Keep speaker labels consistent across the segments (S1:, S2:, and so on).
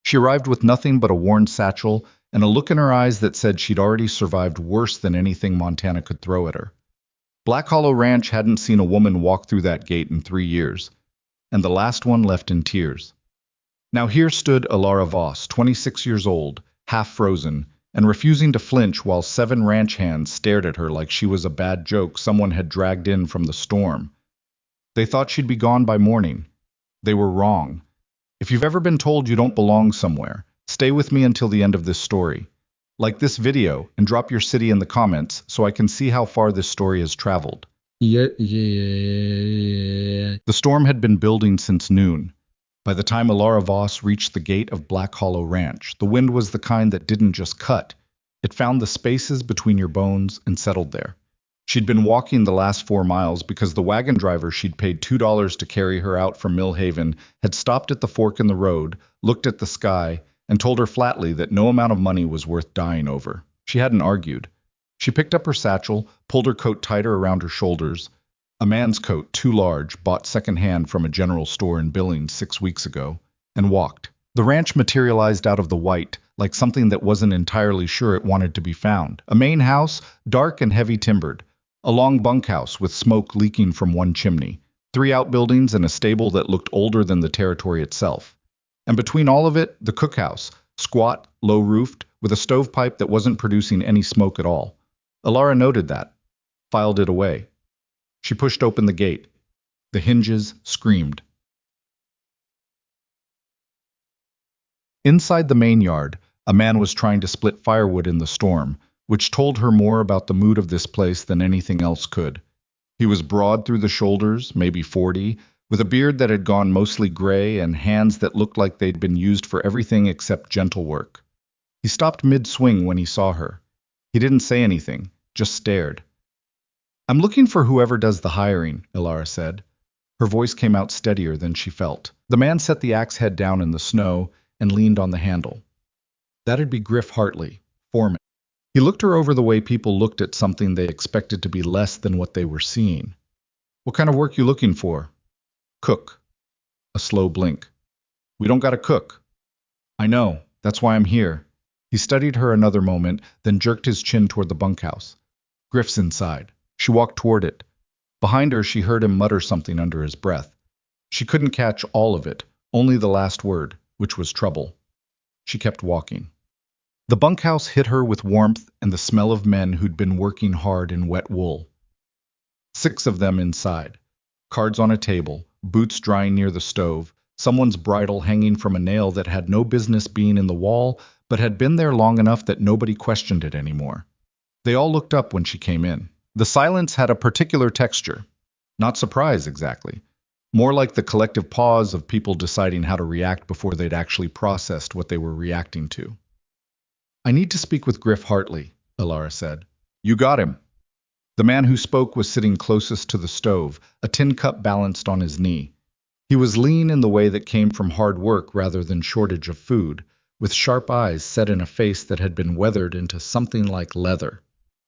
S1: She arrived with nothing but a worn satchel and a look in her eyes that said she'd already survived worse than anything Montana could throw at her. Black Hollow Ranch hadn't seen a woman walk through that gate in 3 years, and the last one left in tears. Now here stood Alara Voss, 26 years old, half frozen, and refusing to flinch while 7 ranch hands stared at her like she was a bad joke someone had dragged in from the storm. They thought she'd be gone by morning. They were wrong. If you've ever been told you don't belong somewhere, stay with me until the end of this story. Like this video and drop your city in the comments so I can see how far this story has traveled.
S2: Yeah.
S1: The storm had been building since noon. By the time Alara Voss reached the gate of Black Hollow Ranch, the wind was the kind that didn't just cut. It found the spaces between your bones and settled there. She'd been walking the last 4 miles because the wagon driver she'd paid $2 to carry her out from Mill Haven had stopped at the fork in the road, looked at the sky, and told her flatly that no amount of money was worth dying over. She hadn't argued. She picked up her satchel, pulled her coat tighter around her shoulders, a man's coat too large, bought secondhand from a general store in Billings 6 weeks ago, and walked. The ranch materialized out of the white, like something that wasn't entirely sure it wanted to be found. A main house, dark and heavy timbered. A long bunkhouse with smoke leaking from one chimney. 3 outbuildings and a stable that looked older than the territory itself. And between all of it, the cookhouse, squat, low-roofed, with a stovepipe that wasn't producing any smoke at all. Alara noted that, filed it away. She pushed open the gate. The hinges screamed. Inside the main yard, a man was trying to split firewood in the storm, which told her more about the mood of this place than anything else could. He was broad through the shoulders, maybe 40, with a beard that had gone mostly gray and hands that looked like they'd been used for everything except gentle work. He stopped mid-swing when he saw her. He didn't say anything, just stared. "I'm looking for whoever does the hiring," Alara said. Her voice came out steadier than she felt. The man set the axe head down in the snow and leaned on the handle. "That'd be Griff Hartley, foreman." He looked her over the way people looked at something they expected to be less than what they were seeing. "What kind of work you looking for?" "Cook." A slow blink. "We don't got a cook." "I know. That's why I'm here." He studied her another moment, then jerked his chin toward the bunkhouse. "Griff's inside." She walked toward it. Behind her, she heard him mutter something under his breath. She couldn't catch all of it, only the last word, which was trouble. She kept walking. The bunkhouse hit her with warmth and the smell of men who'd been working hard in wet wool. 6 of them inside. Cards on a table, boots drying near the stove, someone's bridle hanging from a nail that had no business being in the wall, but had been there long enough that nobody questioned it anymore. They all looked up when she came in. The silence had a particular texture. Not surprise, exactly. More like the collective pause of people deciding how to react before they'd actually processed what they were reacting to. "I need to speak with Griff Hartley," Alara said. "You got him." The man who spoke was sitting closest to the stove, a tin cup balanced on his knee. He was lean in the way that came from hard work rather than shortage of food, with sharp eyes set in a face that had been weathered into something like leather.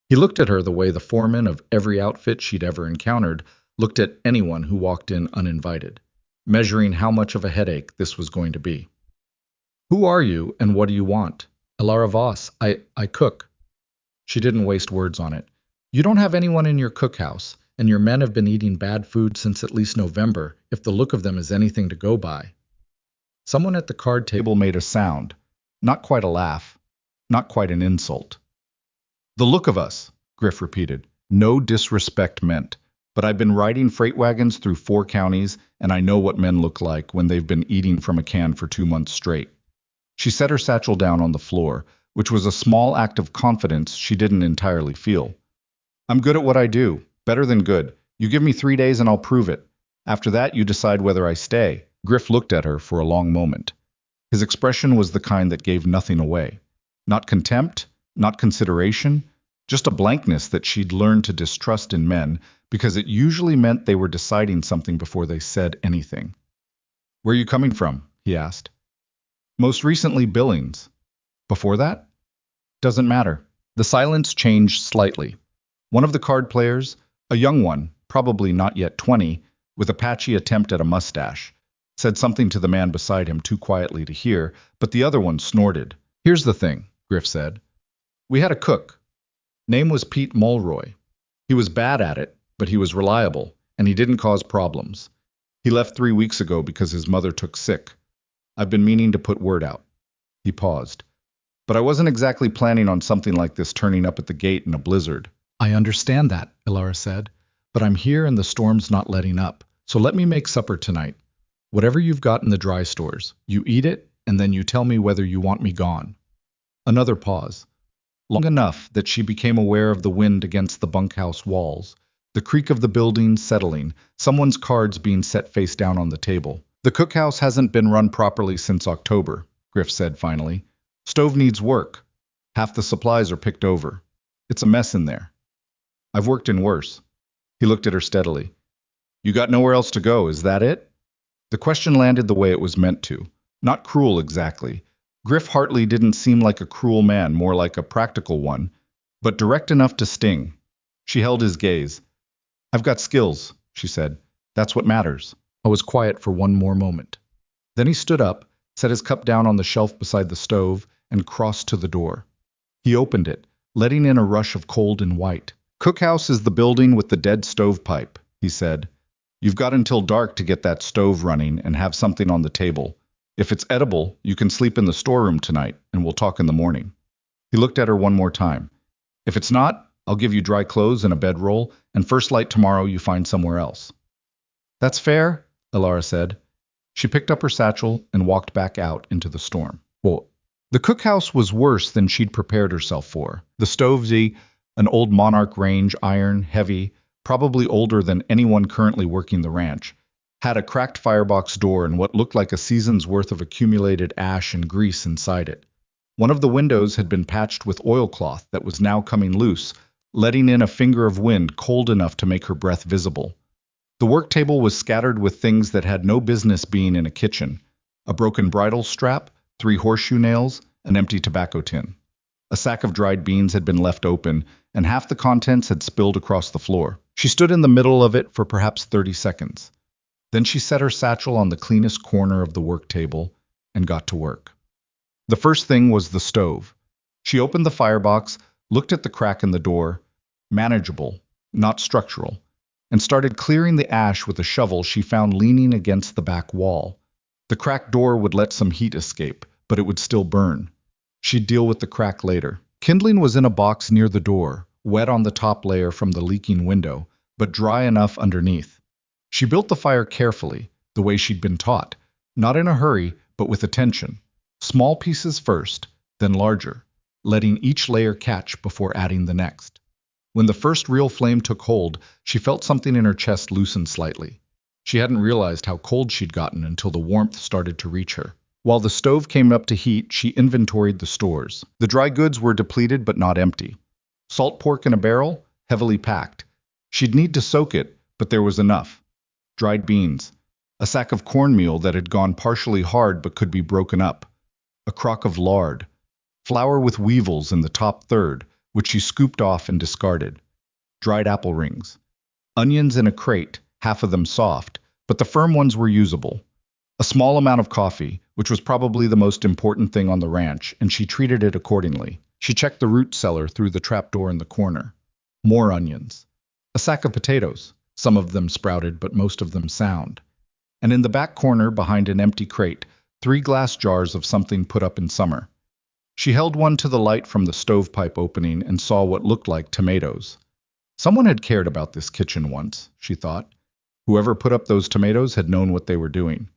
S1: He looked at her the way the foreman of every outfit she'd ever encountered looked at anyone who walked in uninvited, measuring how much of a headache this was going to be. "Who are you, and what do you want?" "Alara Voss. I cook." She didn't waste words on it. "You don't have anyone in your cookhouse, and your men have been eating bad food since at least November, if the look of them is anything to go by." Someone at the card table made a sound. Not quite a laugh. Not quite an insult. "The look of us," Griff repeated. "No disrespect meant. But I've been riding freight wagons through 4 counties, and I know what men look like when they've been eating from a can for 2 months straight." She set her satchel down on the floor, which was a small act of confidence she didn't entirely feel. "I'm good at what I do. Better than good. You give me 3 days and I'll prove it. After that, you decide whether I stay." Griff looked at her for a long moment. His expression was the kind that gave nothing away. Not contempt, not consideration, just a blankness that she'd learned to distrust in men because it usually meant they were deciding something before they said anything. "Where are you coming from?" he asked. "Most recently, Billings. Before that?" "Doesn't matter." The silence changed slightly. One of the card players, a young one, probably not yet 20, with a patchy attempt at a mustache, said something to the man beside him too quietly to hear, but the other one snorted. Here's the thing, Griff said. We had a cook. Name was Pete Mulroy. He was bad at it, but he was reliable, and he didn't cause problems. He left 3 weeks ago because his mother took sick. I've been meaning to put word out. He paused. But I wasn't exactly planning on something like this turning up at the gate in a blizzard. I understand that, Ilara said, but I'm here and the storm's not letting up, so let me make supper tonight. Whatever you've got in the dry stores, you eat it, and then you tell me whether you want me gone. Another pause. Long enough that she became aware of the wind against the bunkhouse walls, the creak of the building settling, someone's cards being set face down on the table. The cookhouse hasn't been run properly since October, Griff said finally. Stove needs work. Half the supplies are picked over. It's a mess in there. I've worked in worse. He looked at her steadily. You got nowhere else to go, is that it? The question landed the way it was meant to. Not cruel exactly. Griff Hartley didn't seem like a cruel man, more like a practical one, but direct enough to sting. She held his gaze. I've got skills, she said. That's what matters. I was quiet for one more moment. Then he stood up, set his cup down on the shelf beside the stove, and crossed to the door. He opened it, letting in a rush of cold and white. Cookhouse is the building with the dead stovepipe, he said. You've got until dark to get that stove running and have something on the table. If it's edible, you can sleep in the storeroom tonight, and we'll talk in the morning. He looked at her one more time. If it's not, I'll give you dry clothes and a bedroll, and first light tomorrow you find somewhere else. That's fair, Ilara said. She picked up her satchel and walked back out into the storm. Well, the cookhouse was worse than she'd prepared herself for. The stove's an old Monarch range, iron, heavy, probably older than anyone currently working the ranch, had a cracked firebox door and what looked like a season's worth of accumulated ash and grease inside it. One of the windows had been patched with oilcloth that was now coming loose, letting in a finger of wind cold enough to make her breath visible. The work table was scattered with things that had no business being in a kitchen. A broken bridle strap, 3 horseshoe nails, an empty tobacco tin. A sack of dried beans had been left open, and half the contents had spilled across the floor. She stood in the middle of it for perhaps 30 seconds. Then she set her satchel on the cleanest corner of the work table and got to work. The first thing was the stove. She opened the firebox, looked at the crack in the door, manageable, not structural, and started clearing the ash with a shovel she found leaning against the back wall. The cracked door would let some heat escape, but it would still burn. She'd deal with the crack later. Kindling was in a box near the door, wet on the top layer from the leaking window, but dry enough underneath. She built the fire carefully, the way she'd been taught, not in a hurry, but with attention. Small pieces first, then larger, letting each layer catch before adding the next. When the first real flame took hold, she felt something in her chest loosen slightly. She hadn't realized how cold she'd gotten until the warmth started to reach her. While the stove came up to heat, she inventoried the stores. The dry goods were depleted but not empty. Salt pork in a barrel, heavily packed. She'd need to soak it, but there was enough. Dried beans. A sack of cornmeal that had gone partially hard but could be broken up. A crock of lard. Flour with weevils in the top third, which she scooped off and discarded. Dried apple rings. Onions in a crate, half of them soft, but the firm ones were usable. A small amount of coffee, which was probably the most important thing on the ranch, and she treated it accordingly. She checked the root cellar through the trapdoor in the corner. More onions. A sack of potatoes, some of them sprouted but most of them sound. And in the back corner, behind an empty crate, 3 glass jars of something put up in summer. She held one to the light from the stovepipe opening and saw what looked like tomatoes. Someone had cared about this kitchen once, she thought. Whoever put up those tomatoes had known what they were doing.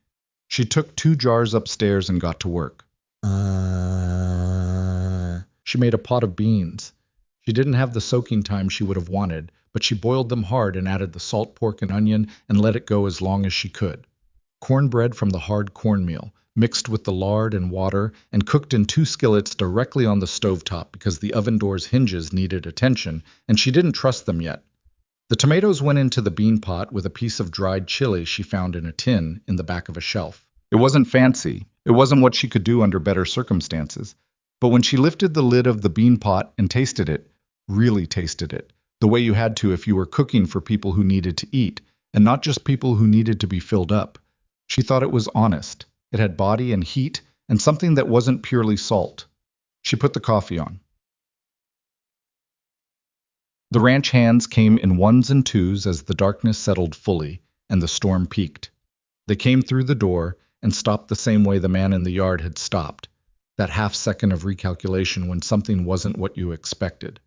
S1: She took 2 jars upstairs and got to work. She made a pot of beans. She didn't have the soaking time she would have wanted, but she boiled them hard and added the salt pork and onion and let it go as long as she could. Cornbread from the hard cornmeal, mixed with the lard and water and cooked in 2 skillets directly on the stovetop because the oven door's hinges needed attention and she didn't trust them yet. The tomatoes went into the bean pot with a piece of dried chili she found in a tin in the back of a shelf. It wasn't fancy. It wasn't what she could do under better circumstances. But when she lifted the lid of the bean pot and tasted it, really tasted it, the way you had to if you were cooking for people who needed to eat, and not just people who needed to be filled up, She thought it was honest. It had body and heat and something that wasn't purely salt. She put the coffee on. The ranch hands came in ones and twos as the darkness settled fully and the storm peaked. They came through the door and stopped the same way the man in the yard had stopped, that half second of recalculation when something wasn't what you expected.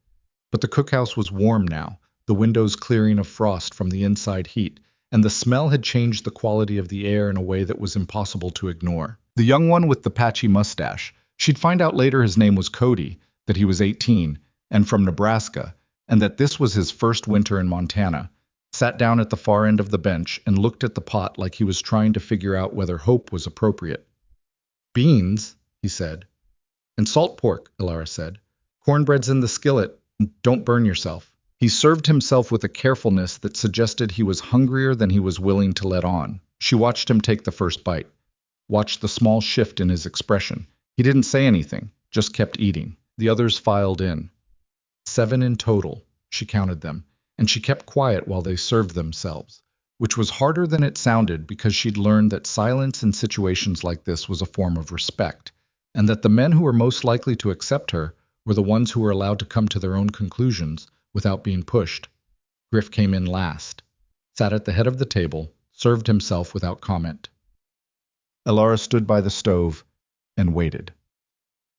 S1: But the cookhouse was warm now, the windows clearing of frost from the inside heat, and the smell had changed the quality of the air in a way that was impossible to ignore. The young one with the patchy mustache, she'd find out later his name was Cody, that he was 18, and from Nebraska, and that this was his first winter in Montana, sat down at the far end of the bench and looked at the pot like he was trying to figure out whether hope was appropriate. "Beans," he said. "And salt pork," Elara said. "Cornbread's in the skillet. Don't burn yourself." He served himself with a carefulness that suggested he was hungrier than he was willing to let on. She watched him take the first bite, watched the small shift in his expression. He didn't say anything, just kept eating. The others filed in. 7 in total, she counted them, and she kept quiet while they served themselves, which was harder than it sounded because she'd learned that silence in situations like this was a form of respect, and that the men who were most likely to accept her were the ones who were allowed to come to their own conclusions without being pushed. Griff came in last, sat at the head of the table, served himself without comment. Elara stood by the stove and waited.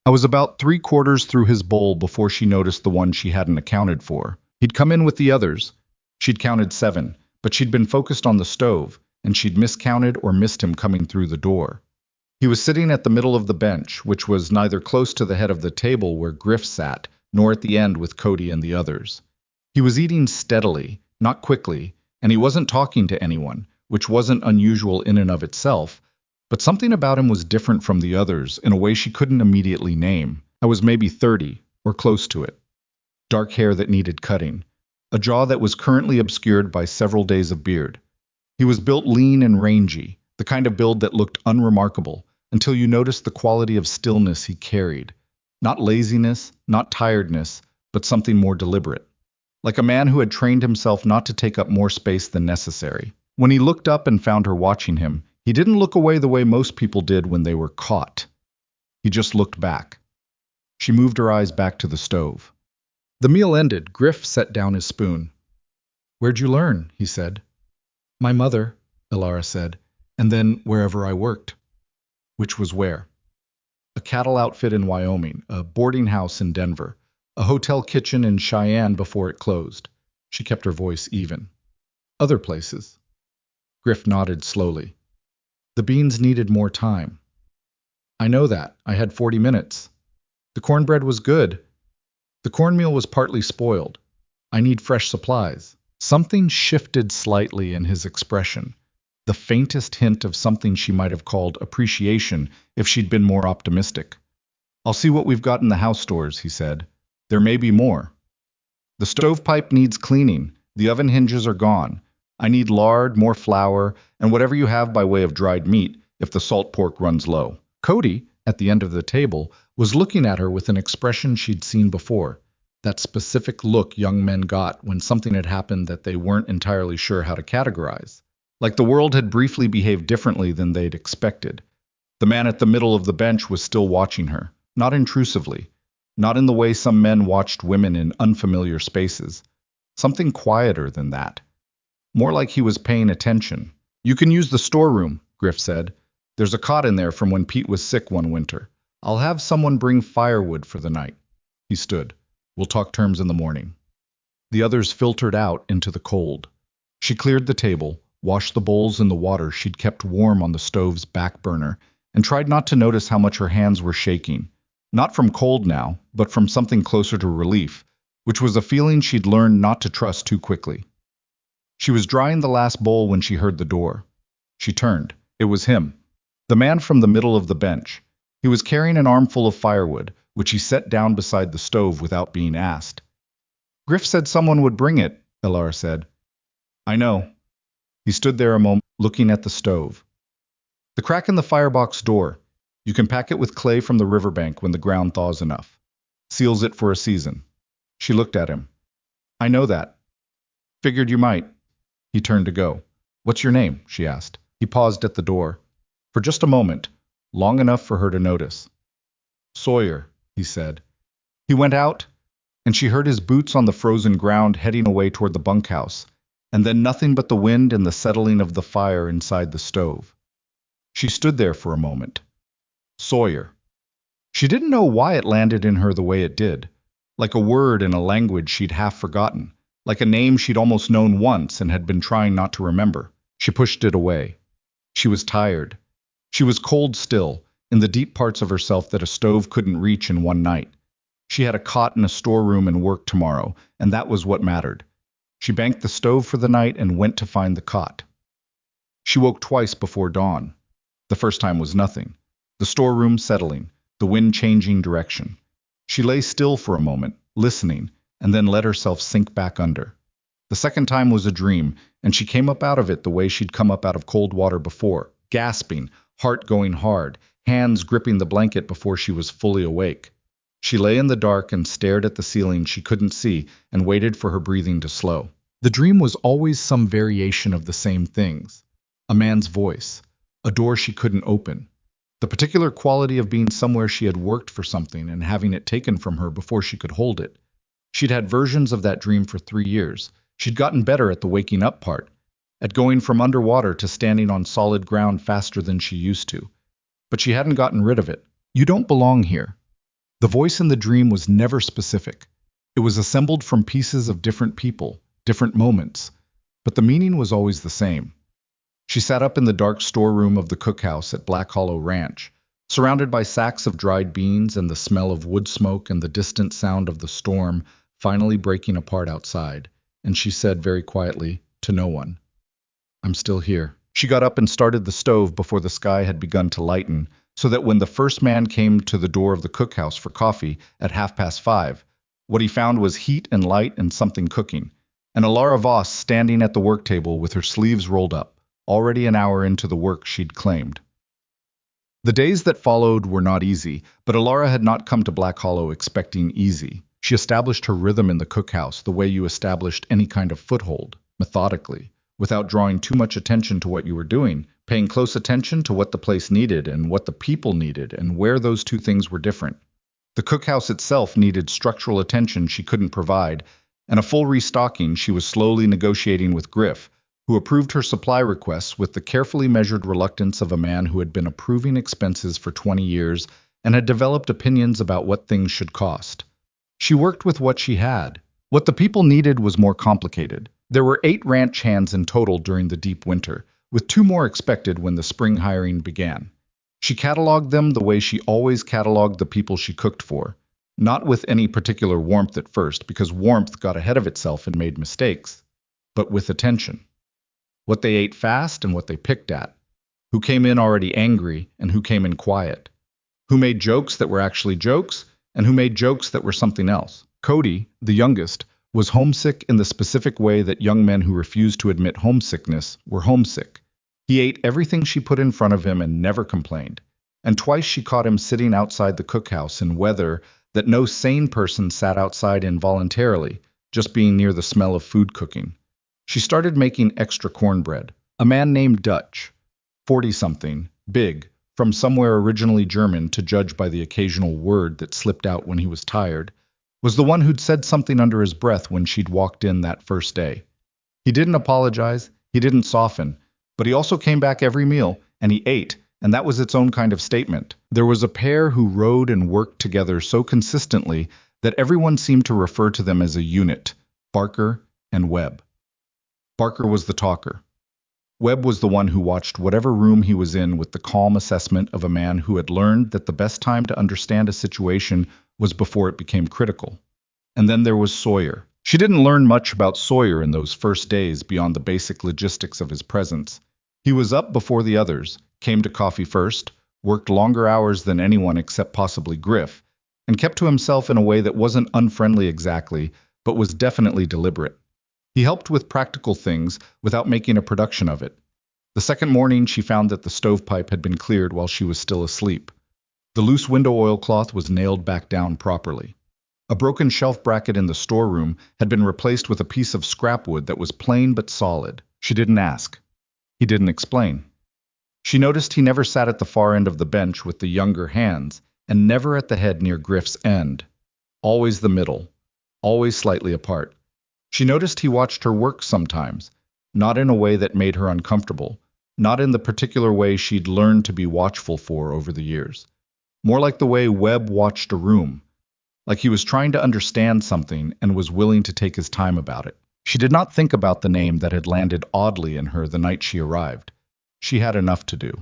S1: I was about 3/4 through his bowl before she noticed the one she hadn't accounted for. He'd come in with the others. She'd counted 7, but she'd been focused on the stove, and she'd miscounted or missed him coming through the door. He was sitting at the middle of the bench, which was neither close to the head of the table where Griff sat, nor at the end with Cody and the others. He was eating steadily, not quickly, and he wasn't talking to anyone, which wasn't unusual in and of itself, but something about him was different from the others in a way she couldn't immediately name. I was maybe 30, or close to it. Dark hair that needed cutting, a jaw that was currently obscured by several days of beard. He was built lean and rangy, the kind of build that looked unremarkable, until you noticed the quality of stillness he carried. Not laziness, not tiredness, but something more deliberate. Like a man who had trained himself not to take up more space than necessary. When he looked up and found her watching him, he didn't look away the way most people did when they were caught. He just looked back. She moved her eyes back to the stove. The meal ended. Griff set down his spoon. "Where'd you learn?" he said. "My mother," Elara said, "and then wherever I worked." Which was where? A cattle outfit in Wyoming, a boarding house in Denver, a hotel kitchen in Cheyenne before it closed. She kept her voice even. Other places. Griff nodded slowly. The beans needed more time. "I know that. I had 40 minutes. The cornbread was good. The cornmeal was partly spoiled. I need fresh supplies." Something shifted slightly in his expression, the faintest hint of something she might have called appreciation if she'd been more optimistic. "I'll see what we've got in the house stores," he said. "There may be more. The stovepipe needs cleaning. The oven hinges are gone. I need lard, more flour, and whatever you have by way of dried meat if the salt pork runs low." Cody, at the end of the table, was looking at her with an expression she'd seen before, that specific look young men got when something had happened that they weren't entirely sure how to categorize. Like the world had briefly behaved differently than they'd expected. The man at the middle of the bench was still watching her, not intrusively, not in the way some men watched women in unfamiliar spaces. Something quieter than that. More like he was paying attention. "You can use the storeroom," Griff said. "There's a cot in there from when Pete was sick one winter. I'll have someone bring firewood for the night." He stood. "We'll talk terms in the morning." The others filtered out into the cold. She cleared the table, washed the bowls in the water she'd kept warm on the stove's back burner, and tried not to notice how much her hands were shaking. Not from cold now, but from something closer to relief, which was a feeling she'd learned not to trust too quickly. She was drying the last bowl when she heard the door. She turned. It was him. The man from the middle of the bench. He was carrying an armful of firewood, which he set down beside the stove without being asked. "Griff said someone would bring it," Elara said. "I know." He stood there a moment, looking at the stove. "The crack in the firebox door. You can pack it with clay from the riverbank when the ground thaws enough. Seals it for a season." She looked at him. "I know that. Figured you might." He turned to go. "What's your name?" she asked. He paused at the door. For just a moment, long enough for her to notice. Sawyer, he said. He went out, and she heard his boots on the frozen ground heading away toward the bunkhouse, and then nothing but the wind and the settling of the fire inside the stove. She stood there for a moment. Sawyer. She didn't know why it landed in her the way it did, like a word in a language she'd half forgotten, like a name she'd almost known once and had been trying not to remember. She pushed it away. She was tired. She was cold still, in the deep parts of herself that a stove couldn't reach in one night. She had a cot in a storeroom and work tomorrow, and that was what mattered. She banked the stove for the night and went to find the cot. She woke twice before dawn. The first time was nothing. The storeroom settling, the wind changing direction. She lay still for a moment, listening, and then let herself sink back under. The second time was a dream, and she came up out of it the way she'd come up out of cold water before, gasping, heart going hard, hands gripping the blanket before she was fully awake. She lay in the dark and stared at the ceiling she couldn't see and waited for her breathing to slow. The dream was always some variation of the same things. A man's voice, a door she couldn't open, the particular quality of being somewhere she had worked for something and having it taken from her before she could hold it. She'd had versions of that dream for 3 years. She'd gotten better at the waking up part, at going from underwater to standing on solid ground faster than she used to. But she hadn't gotten rid of it. You don't belong here. The voice in the dream was never specific. It was assembled from pieces of different people, different moments, but the meaning was always the same. She sat up in the dark storeroom of the cookhouse at Black Hollow Ranch, surrounded by sacks of dried beans and the smell of wood smoke and the distant sound of the storm finally breaking apart outside, and she said very quietly, to no one, "I'm still here." She got up and started the stove before the sky had begun to lighten, so that when the first man came to the door of the cookhouse for coffee at 5:30, what he found was heat and light and something cooking, and Alara Voss standing at the work table with her sleeves rolled up, already an hour into the work she'd claimed. The days that followed were not easy, but Alara had not come to Black Hollow expecting easy. She established her rhythm in the cookhouse the way you established any kind of foothold, methodically, without drawing too much attention to what you were doing, paying close attention to what the place needed and what the people needed and where those two things were different. The cookhouse itself needed structural attention she couldn't provide, and a full restocking she was slowly negotiating with Griff, who approved her supply requests with the carefully measured reluctance of a man who had been approving expenses for 20 years and had developed opinions about what things should cost. She worked with what she had. What the people needed was more complicated. There were 8 ranch hands in total during the deep winter, with 2 more expected when the spring hiring began. She cataloged them the way she always cataloged the people she cooked for, not with any particular warmth at first, because warmth got ahead of itself and made mistakes, but with attention. What they ate fast and what they picked at, who came in already angry and who came in quiet, who made jokes that were actually jokes and who made jokes that were something else. Cody, the youngest, was homesick in the specific way that young men who refused to admit homesickness were homesick. He ate everything she put in front of him and never complained. And twice she caught him sitting outside the cookhouse in weather that no sane person sat outside involuntarily, just being near the smell of food cooking. She started making extra cornbread. A man named Dutch, 40-something, big, from somewhere originally German to judge by the occasional word that slipped out when he was tired, was the one who'd said something under his breath when she'd walked in that first day. He didn't apologize, he didn't soften, but he also came back every meal, and he ate, and that was its own kind of statement. There was a pair who rode and worked together so consistently that everyone seemed to refer to them as a unit, Barker and Webb. Barker was the talker. Webb was the one who watched whatever room he was in with the calm assessment of a man who had learned that the best time to understand a situation was before it became critical. And then there was Sawyer. She didn't learn much about Sawyer in those first days beyond the basic logistics of his presence. He was up before the others, came to coffee first, worked longer hours than anyone except possibly Griff, and kept to himself in a way that wasn't unfriendly exactly, but was definitely deliberate. He helped with practical things without making a production of it. The second morning she found that the stovepipe had been cleared while she was still asleep. The loose window oilcloth was nailed back down properly. A broken shelf bracket in the storeroom had been replaced with a piece of scrap wood that was plain but solid. She didn't ask. He didn't explain. She noticed he never sat at the far end of the bench with the younger hands, and never at the head near Griff's end. Always the middle, always slightly apart. She noticed he watched her work sometimes, not in a way that made her uncomfortable, not in the particular way she'd learned to be watchful for over the years. More like the way Webb watched a room, like he was trying to understand something and was willing to take his time about it. She did not think about the name that had landed oddly in her the night she arrived. She had enough to do.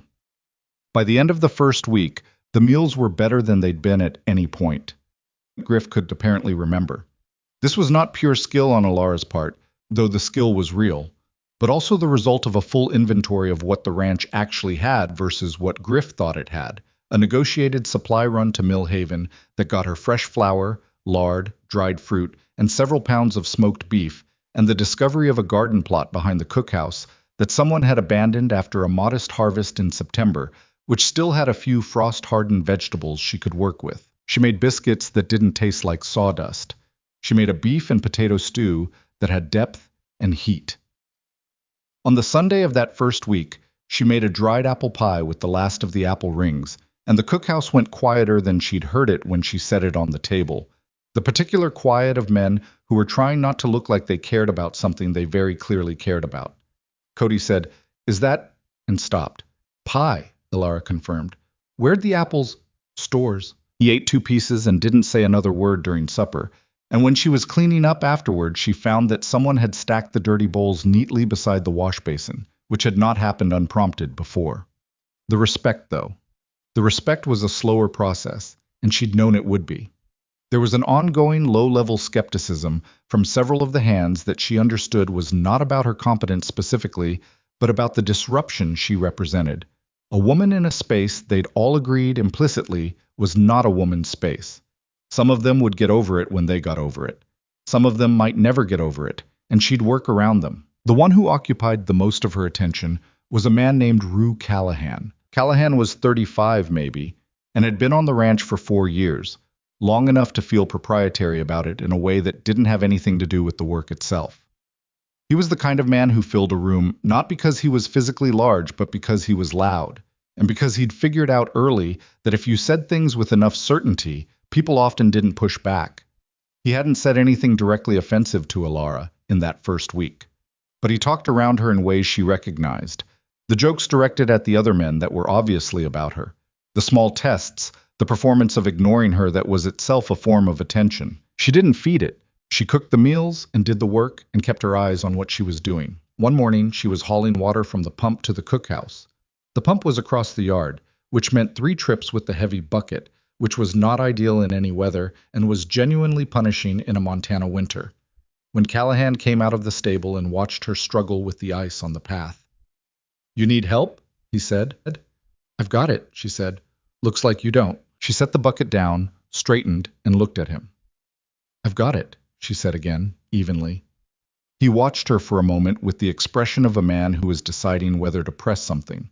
S1: By the end of the first week, the meals were better than they'd been at any point Griff could apparently remember. This was not pure skill on Alara's part, though the skill was real, but also the result of a full inventory of what the ranch actually had versus what Griff thought it had, a negotiated supply run to Mill Haven that got her fresh flour, lard, dried fruit, and several pounds of smoked beef, and the discovery of a garden plot behind the cookhouse that someone had abandoned after a modest harvest in September, which still had a few frost-hardened vegetables she could work with. She made biscuits that didn't taste like sawdust. She made a beef and potato stew that had depth and heat. On the Sunday of that first week, she made a dried apple pie with the last of the apple rings, and the cookhouse went quieter than she'd heard it when she set it on the table. The particular quiet of men who were trying not to look like they cared about something they very clearly cared about. Cody said, "Is that—" and stopped. "Pie," Ilara confirmed. "Where'd the apples—" "Stores." He ate 2 pieces and didn't say another word during supper, and when she was cleaning up afterward, she found that someone had stacked the dirty bowls neatly beside the wash basin, which had not happened unprompted before. The respect, though. The respect was a slower process, and she'd known it would be. There was an ongoing low-level skepticism from several of the hands that she understood was not about her competence specifically, but about the disruption she represented. A woman in a space they'd all agreed implicitly was not a woman's space. Some of them would get over it when they got over it. Some of them might never get over it, and she'd work around them. The one who occupied the most of her attention was a man named Rue Callahan. Callahan was 35 maybe, and had been on the ranch for 4 years, long enough to feel proprietary about it in a way that didn't have anything to do with the work itself. He was the kind of man who filled a room not because he was physically large, but because he was loud, and because he'd figured out early that if you said things with enough certainty, people often didn't push back. He hadn't said anything directly offensive to Ilara in that first week, but he talked around her in ways she recognized. The jokes directed at the other men that were obviously about her. The small tests, the performance of ignoring her that was itself a form of attention. She didn't feed it. She cooked the meals and did the work and kept her eyes on what she was doing. One morning, she was hauling water from the pump to the cookhouse. The pump was across the yard, which meant 3 trips with the heavy bucket, which was not ideal in any weather and was genuinely punishing in a Montana winter. When Callahan came out of the stable and watched her struggle with the ice on the path. "You need help?" he said. "I've got it," she said. "Looks like you don't." She set the bucket down, straightened, and looked at him. "I've got it," she said again, evenly. He watched her for a moment with the expression of a man who is deciding whether to press something.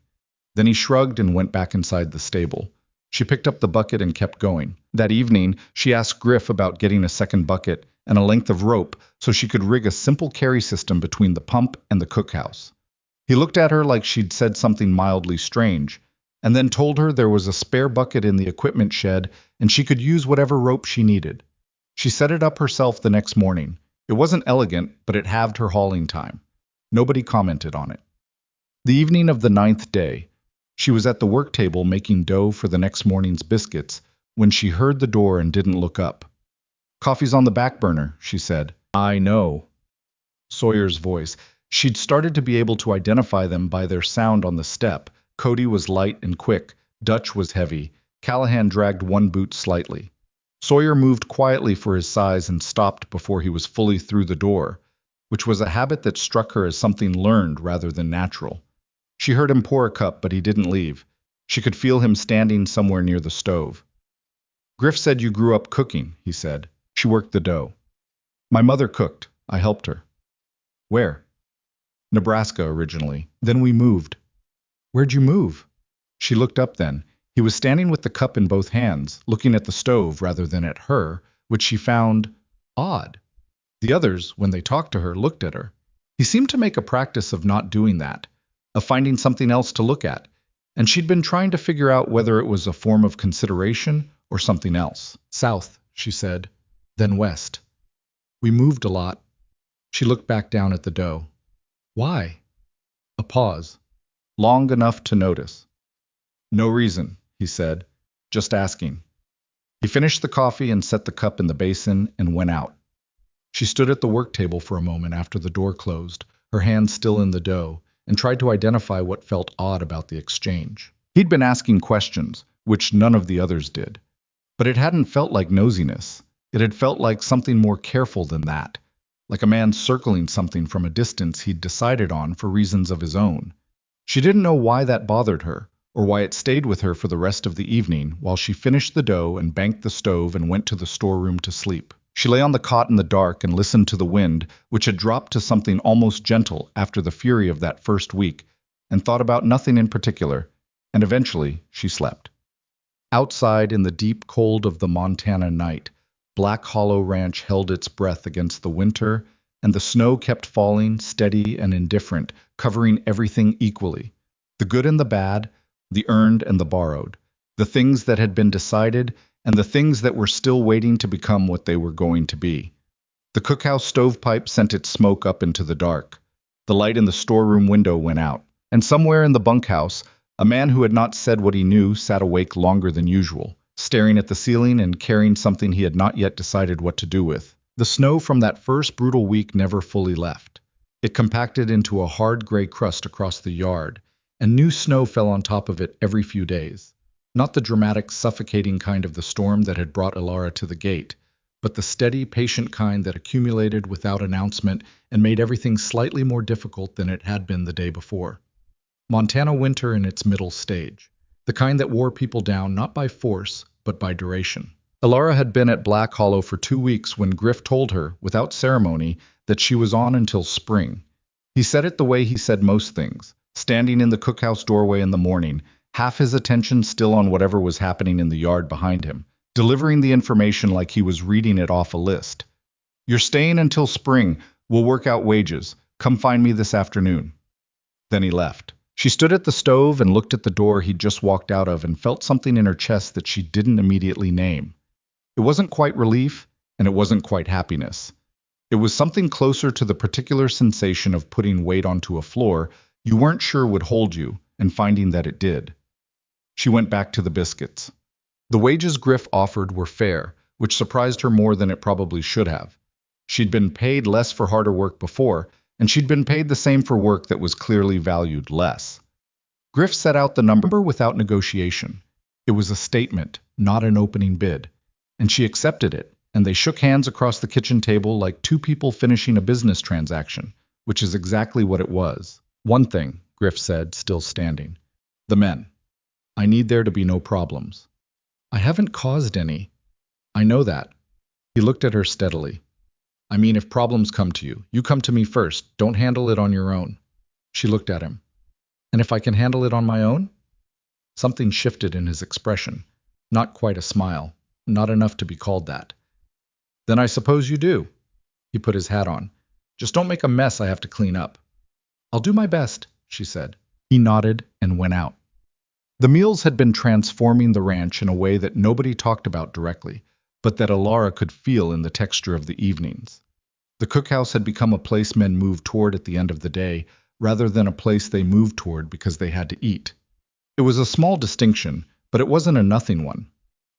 S1: Then he shrugged and went back inside the stable. She picked up the bucket and kept going. That evening, she asked Griff about getting a second bucket and a length of rope so she could rig a simple carry system between the pump and the cookhouse. He looked at her like she'd said something mildly strange, and then told her there was a spare bucket in the equipment shed and she could use whatever rope she needed. She set it up herself the next morning. It wasn't elegant, but it halved her hauling time. Nobody commented on it. The evening of the 9th day, she was at the work table making dough for the next morning's biscuits when she heard the door and didn't look up. "Coffee's on the back burner," she said. "I know." Sawyer's voice. She'd started to be able to identify them by their sound on the step. Cody was light and quick. Dutch was heavy. Callahan dragged one boot slightly. Sawyer moved quietly for his size and stopped before he was fully through the door, which was a habit that struck her as something learned rather than natural. She heard him pour a cup, but he didn't leave. She could feel him standing somewhere near the stove. "Griff said you grew up cooking," he said. She worked the dough. "My mother cooked. I helped her." "Where?" "Nebraska originally. Then we moved." "Where'd you move?" She looked up then. He was standing with the cup in both hands, looking at the stove rather than at her, which she found odd. The others, when they talked to her, looked at her. He seemed to make a practice of not doing that, of finding something else to look at. and she'd been trying to figure out whether it was a form of consideration or something else. South, she said, then west. We moved a lot. She looked back down at the dough. Why? A pause, long enough to notice. No reason, he said, just asking. He finished the coffee and set the cup in the basin and went out. She stood at the work table for a moment after the door closed, her hands still in the dough, and tried to identify what felt odd about the exchange. He'd been asking questions, which none of the others did. But it hadn't felt like nosiness. It had felt like something more careful than that, like a man circling something from a distance he'd decided on for reasons of his own. She didn't know why that bothered her, or why it stayed with her for the rest of the evening while she finished the dough and banked the stove and went to the storeroom to sleep. She lay on the cot in the dark and listened to the wind, which had dropped to something almost gentle after the fury of that first week, and thought about nothing in particular, and eventually she slept. Outside in the deep cold of the Montana night, Black Hollow Ranch held its breath against the winter, and the snow kept falling, steady and indifferent, covering everything equally. The good and the bad, the earned and the borrowed, the things that had been decided, and the things that were still waiting to become what they were going to be. The cookhouse stovepipe sent its smoke up into the dark. The light in the storeroom window went out, and somewhere in the bunkhouse, a man who had not said what he knew sat awake longer than usual, staring at the ceiling and carrying something he had not yet decided what to do with. The snow from that first brutal week never fully left. It compacted into a hard gray crust across the yard, and new snow fell on top of it every few days. Not the dramatic, suffocating kind of the storm that had brought Ilara to the gate, but the steady, patient kind that accumulated without announcement and made everything slightly more difficult than it had been the day before. Montana winter in its middle stage, the kind that wore people down not by force, but by duration. Ilara had been at Black Hollow for 2 weeks when Griff told her, without ceremony, that she was on until spring. He said it the way he said most things, standing in the cookhouse doorway in the morning, half his attention still on whatever was happening in the yard behind him, delivering the information like he was reading it off a list. "You're staying until spring. We'll work out wages. Come find me this afternoon." Then he left. She stood at the stove and looked at the door he'd just walked out of and felt something in her chest that she didn't immediately name. It wasn't quite relief, and it wasn't quite happiness. It was something closer to the particular sensation of putting weight onto a floor you weren't sure would hold you, and finding that it did. She went back to the biscuits. The wages Griff offered were fair, which surprised her more than it probably should have. She'd been paid less for harder work before, and she'd been paid the same for work that was clearly valued less. Griff set out the number without negotiation. It was a statement, not an opening bid, and she accepted it, and they shook hands across the kitchen table like two people finishing a business transaction, which is exactly what it was. "One thing," Griff said, still standing. "The men. I need there to be no problems." "I haven't caused any." "I know that." He looked at her steadily. "I mean, if problems come to you, you come to me first. Don't handle it on your own." She looked at him. "And if I can handle it on my own?" Something shifted in his expression. Not quite a smile. Not enough to be called that. "Then I suppose you do." He put his hat on. "Just don't make a mess I have to clean up." "I'll do my best," she said. He nodded and went out. The meals had been transforming the ranch in a way that nobody talked about directly, but that Ilara could feel in the texture of the evenings. The cookhouse had become a place men moved toward at the end of the day, rather than a place they moved toward because they had to eat. It was a small distinction, but it wasn't a nothing one.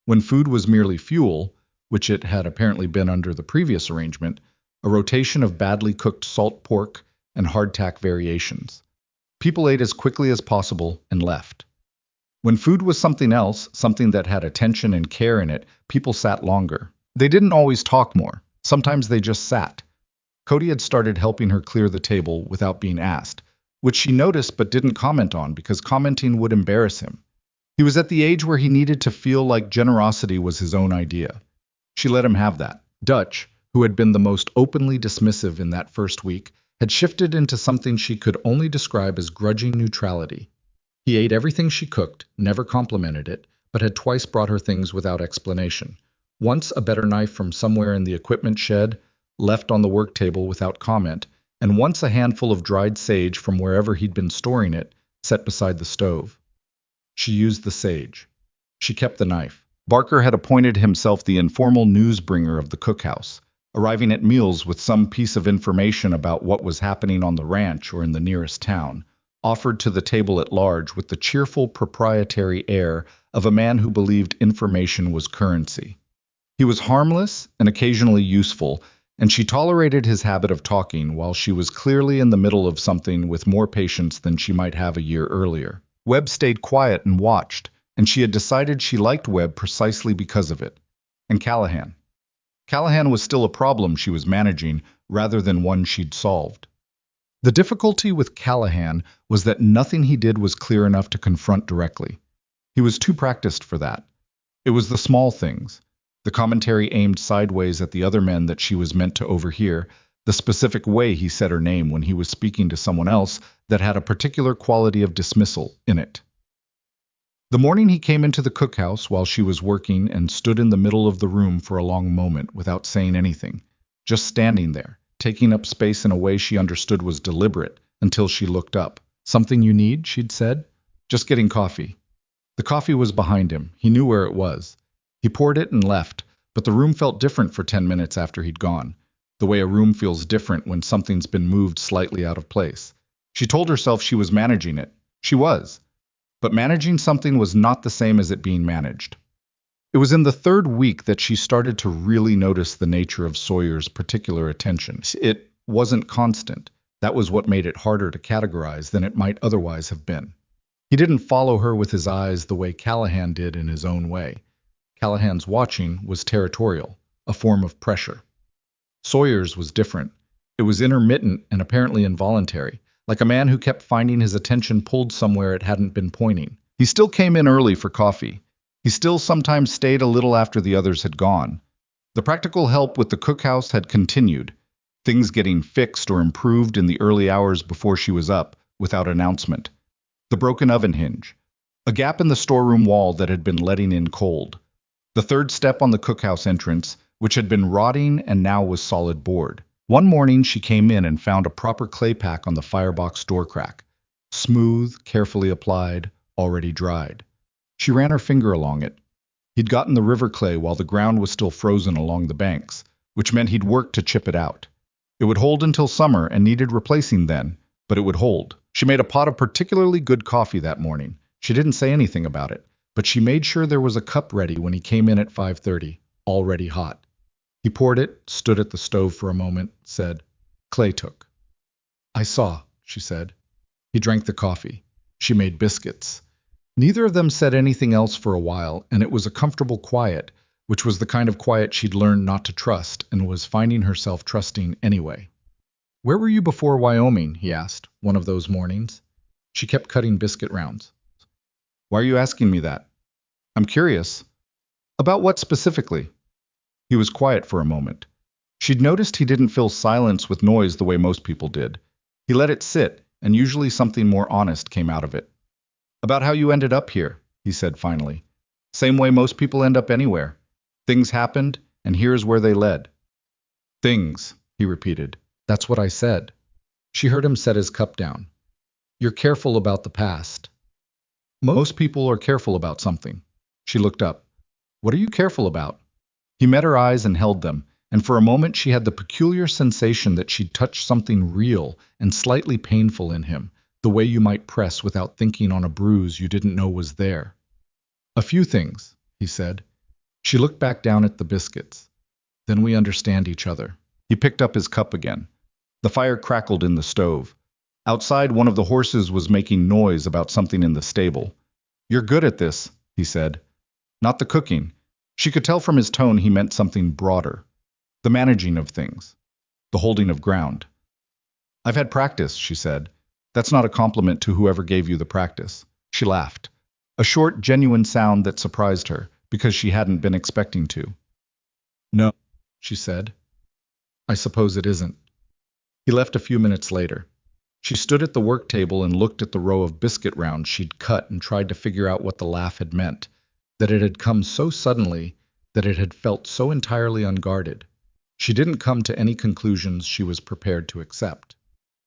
S1: When food was merely fuel, which it had apparently been under the previous arrangement, a rotation of badly cooked salt pork and hardtack variations. People ate as quickly as possible and left. When food was something else, something that had attention and care in it, people sat longer. They didn't always talk more. Sometimes they just sat. Cody had started helping her clear the table without being asked, which she noticed but didn't comment on because commenting would embarrass him. He was at the age where he needed to feel like generosity was his own idea. She let him have that. Dutch, who had been the most openly dismissive in that first week, had shifted into something she could only describe as grudging neutrality. He ate everything she cooked, never complimented it, but had twice brought her things without explanation. Once a better knife from somewhere in the equipment shed, left on the work table without comment, and once a handful of dried sage from wherever he'd been storing it, set beside the stove. She used the sage. She kept the knife. Barker had appointed himself the informal newsbringer of the cookhouse, arriving at meals with some piece of information about what was happening on the ranch or in the nearest town, offered to the table at large with the cheerful proprietary air of a man who believed information was currency. He was harmless and occasionally useful, and she tolerated his habit of talking while she was clearly in the middle of something with more patience than she might have a year earlier. Webb stayed quiet and watched, and she had decided she liked Webb precisely because of it. And Callahan. Callahan was still a problem she was managing rather than one she'd solved. The difficulty with Callahan was that nothing he did was clear enough to confront directly. He was too practiced for that. It was the small things, the commentary aimed sideways at the other men that she was meant to overhear, the specific way he said her name when he was speaking to someone else that had a particular quality of dismissal in it. The morning he came into the cookhouse while she was working and stood in the middle of the room for a long moment without saying anything, just standing there, taking up space in a way she understood was deliberate until she looked up. "Something you need?" she'd said. "Just getting coffee." The coffee was behind him. He knew where it was. He poured it and left, but the room felt different for 10 minutes after he'd gone, the way a room feels different when something's been moved slightly out of place. She told herself she was managing it. She was. But managing something was not the same as it being managed. It was in the third week that she started to really notice the nature of Sawyer's particular attention. It wasn't constant. That was what made it harder to categorize than it might otherwise have been. He didn't follow her with his eyes the way Callahan did in his own way. Callahan's watching was territorial, a form of pressure. Sawyer's was different. It was intermittent and apparently involuntary, like a man who kept finding his attention pulled somewhere it hadn't been pointing. He still came in early for coffee. He still sometimes stayed a little after the others had gone. The practical help with the cookhouse had continued, things getting fixed or improved in the early hours before she was up, without announcement. The broken oven hinge, a gap in the storeroom wall that had been letting in cold. The third step on the cookhouse entrance, which had been rotting and now was solid board. One morning she came in and found a proper clay pack on the firebox door crack. Smooth, carefully applied, already dried. She ran her finger along it. He'd gotten the river clay while the ground was still frozen along the banks, which meant he'd worked to chip it out. It would hold until summer and needed replacing then, but it would hold. She made a pot of particularly good coffee that morning. She didn't say anything about it, but she made sure there was a cup ready when he came in at 5:30, already hot. He poured it, stood at the stove for a moment, said, "Clay took." "I saw," she said. He drank the coffee. She made biscuits. Neither of them said anything else for a while, and it was a comfortable quiet, which was the kind of quiet she'd learned not to trust and was finding herself trusting anyway. "Where were you before Wyoming?" he asked, one of those mornings. She kept cutting biscuit rounds. "Why are you asking me that?" "I'm curious." "About what specifically?" He was quiet for a moment. She'd noticed he didn't fill silence with noise the way most people did. He let it sit, and usually something more honest came out of it. "About how you ended up here," he said finally. "Same way most people end up anywhere. Things happened, and here's where they led." "Things," he repeated. "That's what I said." She heard him set his cup down. "You're careful about the past." "Most people are careful about something." She looked up. "What are you careful about?" He met her eyes and held them, and for a moment she had the peculiar sensation that she'd touched something real and slightly painful in him, the way you might press without thinking on a bruise you didn't know was there. "A few things," he said. She looked back down at the biscuits. "Then we understand each other." He picked up his cup again. The fire crackled in the stove. Outside, one of the horses was making noise about something in the stable. "You're good at this," he said. "Not the cooking." She could tell from his tone he meant something broader. The managing of things. The holding of ground. "I've had practice," she said. "That's not a compliment to whoever gave you the practice." She laughed. A short, genuine sound that surprised her, because she hadn't been expecting to. "No," she said. "I suppose it isn't." He left a few minutes later. She stood at the work table and looked at the row of biscuit rounds she'd cut and tried to figure out what the laugh had meant, that it had come so suddenly, that it had felt so entirely unguarded. She didn't come to any conclusions she was prepared to accept.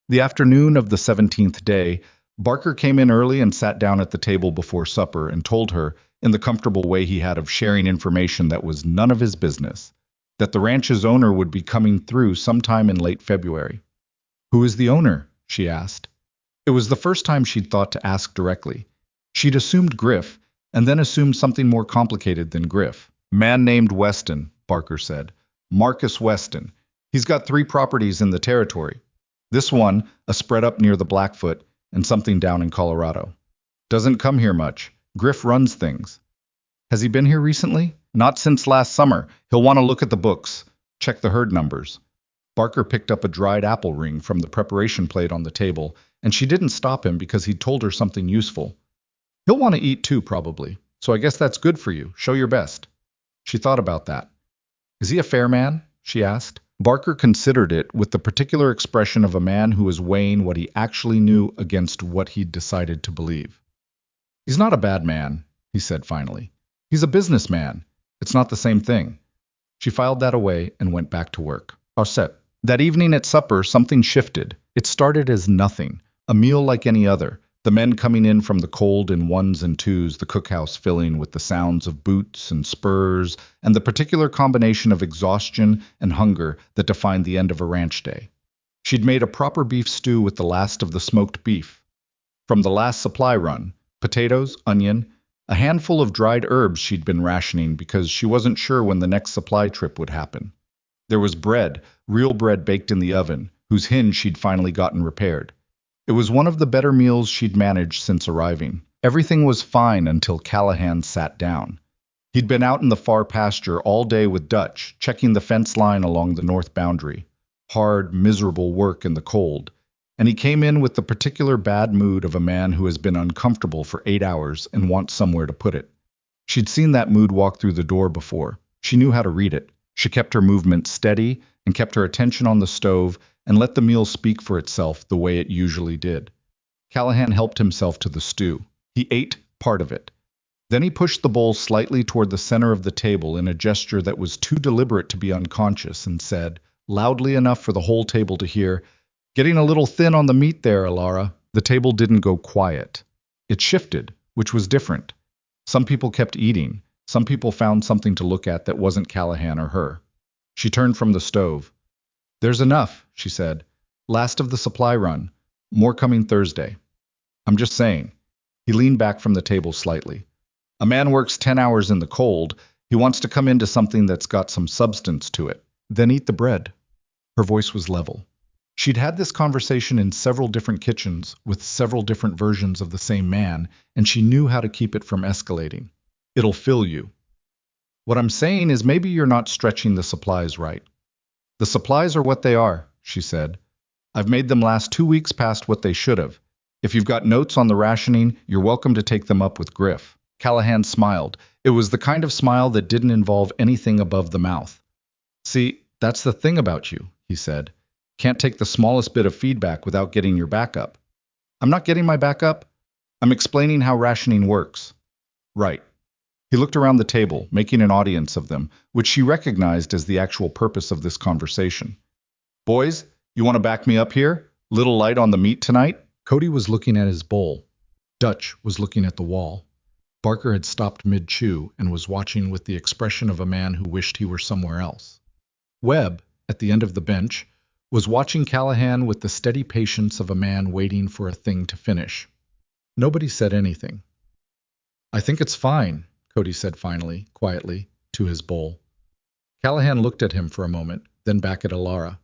S1: The afternoon of the 17th day Barker came in early and sat down at the table before supper and told her, in the comfortable way he had of sharing information that was none of his business, that the ranch's owner would be coming through sometime in late February. Who is the owner? She asked. It was the first time she'd thought to ask directly. She'd assumed Griff, and then assumed something more complicated than Griff. Man named Weston, Barker said. Marcus Weston. He's got 3 properties in the territory. This one, a spread up near the Blackfoot, and something down in Colorado. Doesn't come here much. Griff runs things. Has he been here recently? Not since last summer. He'll want to look at the books, check the herd numbers. Barker picked up a dried apple ring from the preparation plate on the table, and she didn't stop him because he'd told her something useful. He'll want to eat too, probably, so I guess that's good for you. Show your best. She thought about that. Is he a fair man? She asked. Barker considered it with the particular expression of a man who was weighing what he actually knew against what he'd decided to believe. He's not a bad man, he said finally. He's a businessman. It's not the same thing. She filed that away and went back to work. Set. That evening at supper, something shifted. It started as nothing, a meal like any other, the men coming in from the cold in ones and twos, the cookhouse filling with the sounds of boots and spurs, and the particular combination of exhaustion and hunger that defined the end of a ranch day. She'd made a proper beef stew with the last of the smoked beef. From the last supply run, potatoes, onion, a handful of dried herbs she'd been rationing because she wasn't sure when the next supply trip would happen. There was bread, real bread baked in the oven, whose hinge she'd finally gotten repaired. It was one of the better meals she'd managed since arriving. Everything was fine until Callahan sat down. He'd been out in the far pasture all day with Dutch, checking the fence line along the north boundary. Hard, miserable work in the cold. And he came in with the particular bad mood of a man who has been uncomfortable for 8 hours and wants somewhere to put it. She'd seen that mood walk through the door before. She knew how to read it. She kept her movement steady and kept her attention on the stove and let the meal speak for itself the way it usually did. Callahan helped himself to the stew. He ate part of it. Then he pushed the bowl slightly toward the center of the table in a gesture that was too deliberate to be unconscious and said, loudly enough for the whole table to hear, "Getting a little thin on the meat there, Alara." The table didn't go quiet. It shifted, which was different. Some people kept eating. Some people found something to look at that wasn't Callahan or her. She turned from the stove. There's enough, she said. Last of the supply run. More coming Thursday. I'm just saying. He leaned back from the table slightly. A man works 10 hours in the cold. He wants to come into something that's got some substance to it. Then eat the bread. Her voice was level. She'd had this conversation in several different kitchens with several different versions of the same man, and she knew how to keep it from escalating. It'll fill you. What I'm saying is maybe you're not stretching the supplies right. The supplies are what they are, she said. I've made them last 2 weeks past what they should have. If you've got notes on the rationing, you're welcome to take them up with Griff. Callahan smiled. It was the kind of smile that didn't involve anything above the mouth. See, that's the thing about you, he said. Can't take the smallest bit of feedback without getting your back up. I'm not getting my back up. I'm explaining how rationing works. Right. He looked around the table, making an audience of them, which she recognized as the actual purpose of this conversation. Boys, you want to back me up here? Little light on the meat tonight? Cody was looking at his bowl. Dutch was looking at the wall. Barker had stopped mid-chew and was watching with the expression of a man who wished he were somewhere else. Webb, at the end of the bench, was watching Callahan with the steady patience of a man waiting for a thing to finish. Nobody said anything. I think it's fine, Cody said finally, quietly, to his bowl. Callahan looked at him for a moment, then back at Alara.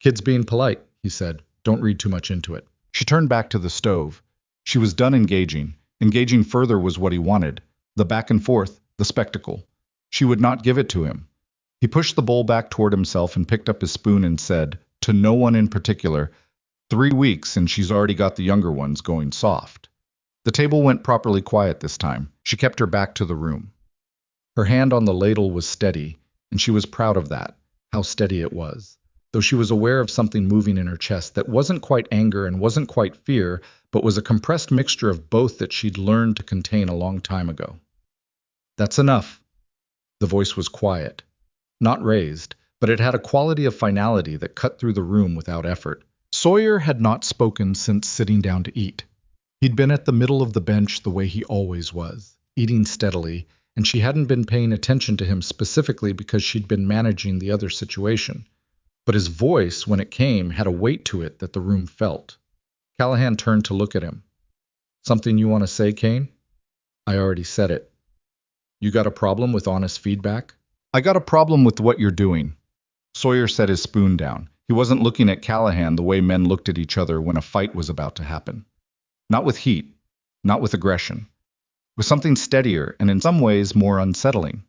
S1: Kid's being polite, he said. Don't read too much into it. She turned back to the stove. She was done engaging. Engaging further was what he wanted. The back and forth, the spectacle. She would not give it to him. He pushed the bowl back toward himself and picked up his spoon and said, to no one in particular, 3 weeks and she's already got the younger ones going soft. The table went properly quiet this time. She kept her back to the room. Her hand on the ladle was steady, and she was proud of that, how steady it was, though she was aware of something moving in her chest that wasn't quite anger and wasn't quite fear, but was a compressed mixture of both that she'd learned to contain a long time ago. That's enough. The voice was quiet, not raised, but it had a quality of finality that cut through the room without effort. Sawyer had not spoken since sitting down to eat. He'd been at the middle of the bench the way he always was, eating steadily, and she hadn't been paying attention to him specifically because she'd been managing the other situation. But his voice, when it came, had a weight to it that the room felt. Callahan turned to look at him. Something you want to say, Kane? I already said it. You got a problem with honest feedback? I got a problem with what you're doing. Sawyer set his spoon down. He wasn't looking at Callahan the way men looked at each other when a fight was about to happen. Not with heat, not with aggression. With something steadier and in some ways more unsettling.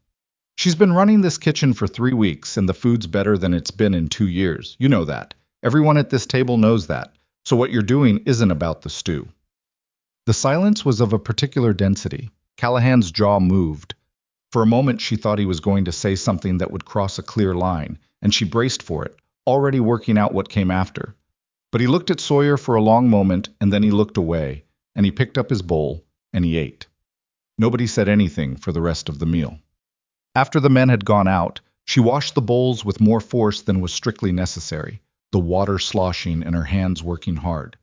S1: She's been running this kitchen for 3 weeks and the food's better than it's been in 2 years. You know that. Everyone at this table knows that. So what you're doing isn't about the stew. The silence was of a particular density. Callahan's jaw moved. For a moment she thought he was going to say something that would cross a clear line, and she braced for it, already working out what came after. But he looked at Sawyer for a long moment, and then he looked away, and he picked up his bowl, and he ate. Nobody said anything for the rest of the meal. After the men had gone out, she washed the bowls with more force than was strictly necessary, the water sloshing and her hands working hard.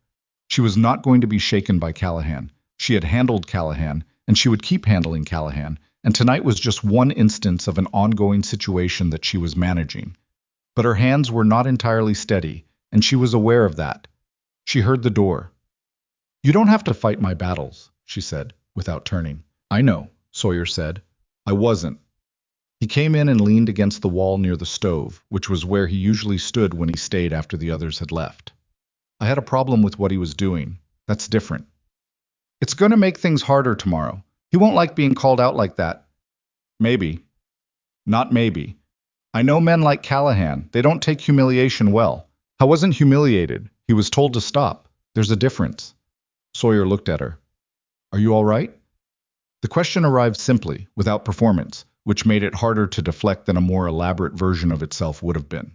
S1: She was not going to be shaken by Callahan. She had handled Callahan, and she would keep handling Callahan, and tonight was just one instance of an ongoing situation that she was managing. But her hands were not entirely steady, and she was aware of that. She heard the door. You don't have to fight my battles, she said, without turning. I know, Sawyer said. I wasn't. He came in and leaned against the wall near the stove, which was where he usually stood when he stayed after the others had left. I had a problem with what he was doing. That's different. It's going to make things harder tomorrow. He won't like being called out like that. Maybe. Not maybe. I know men like Callahan. They don't take humiliation well. I wasn't humiliated. He was told to stop. There's a difference. Sawyer looked at her. Are you all right? The question arrived simply, without performance, which made it harder to deflect than a more elaborate version of itself would have been.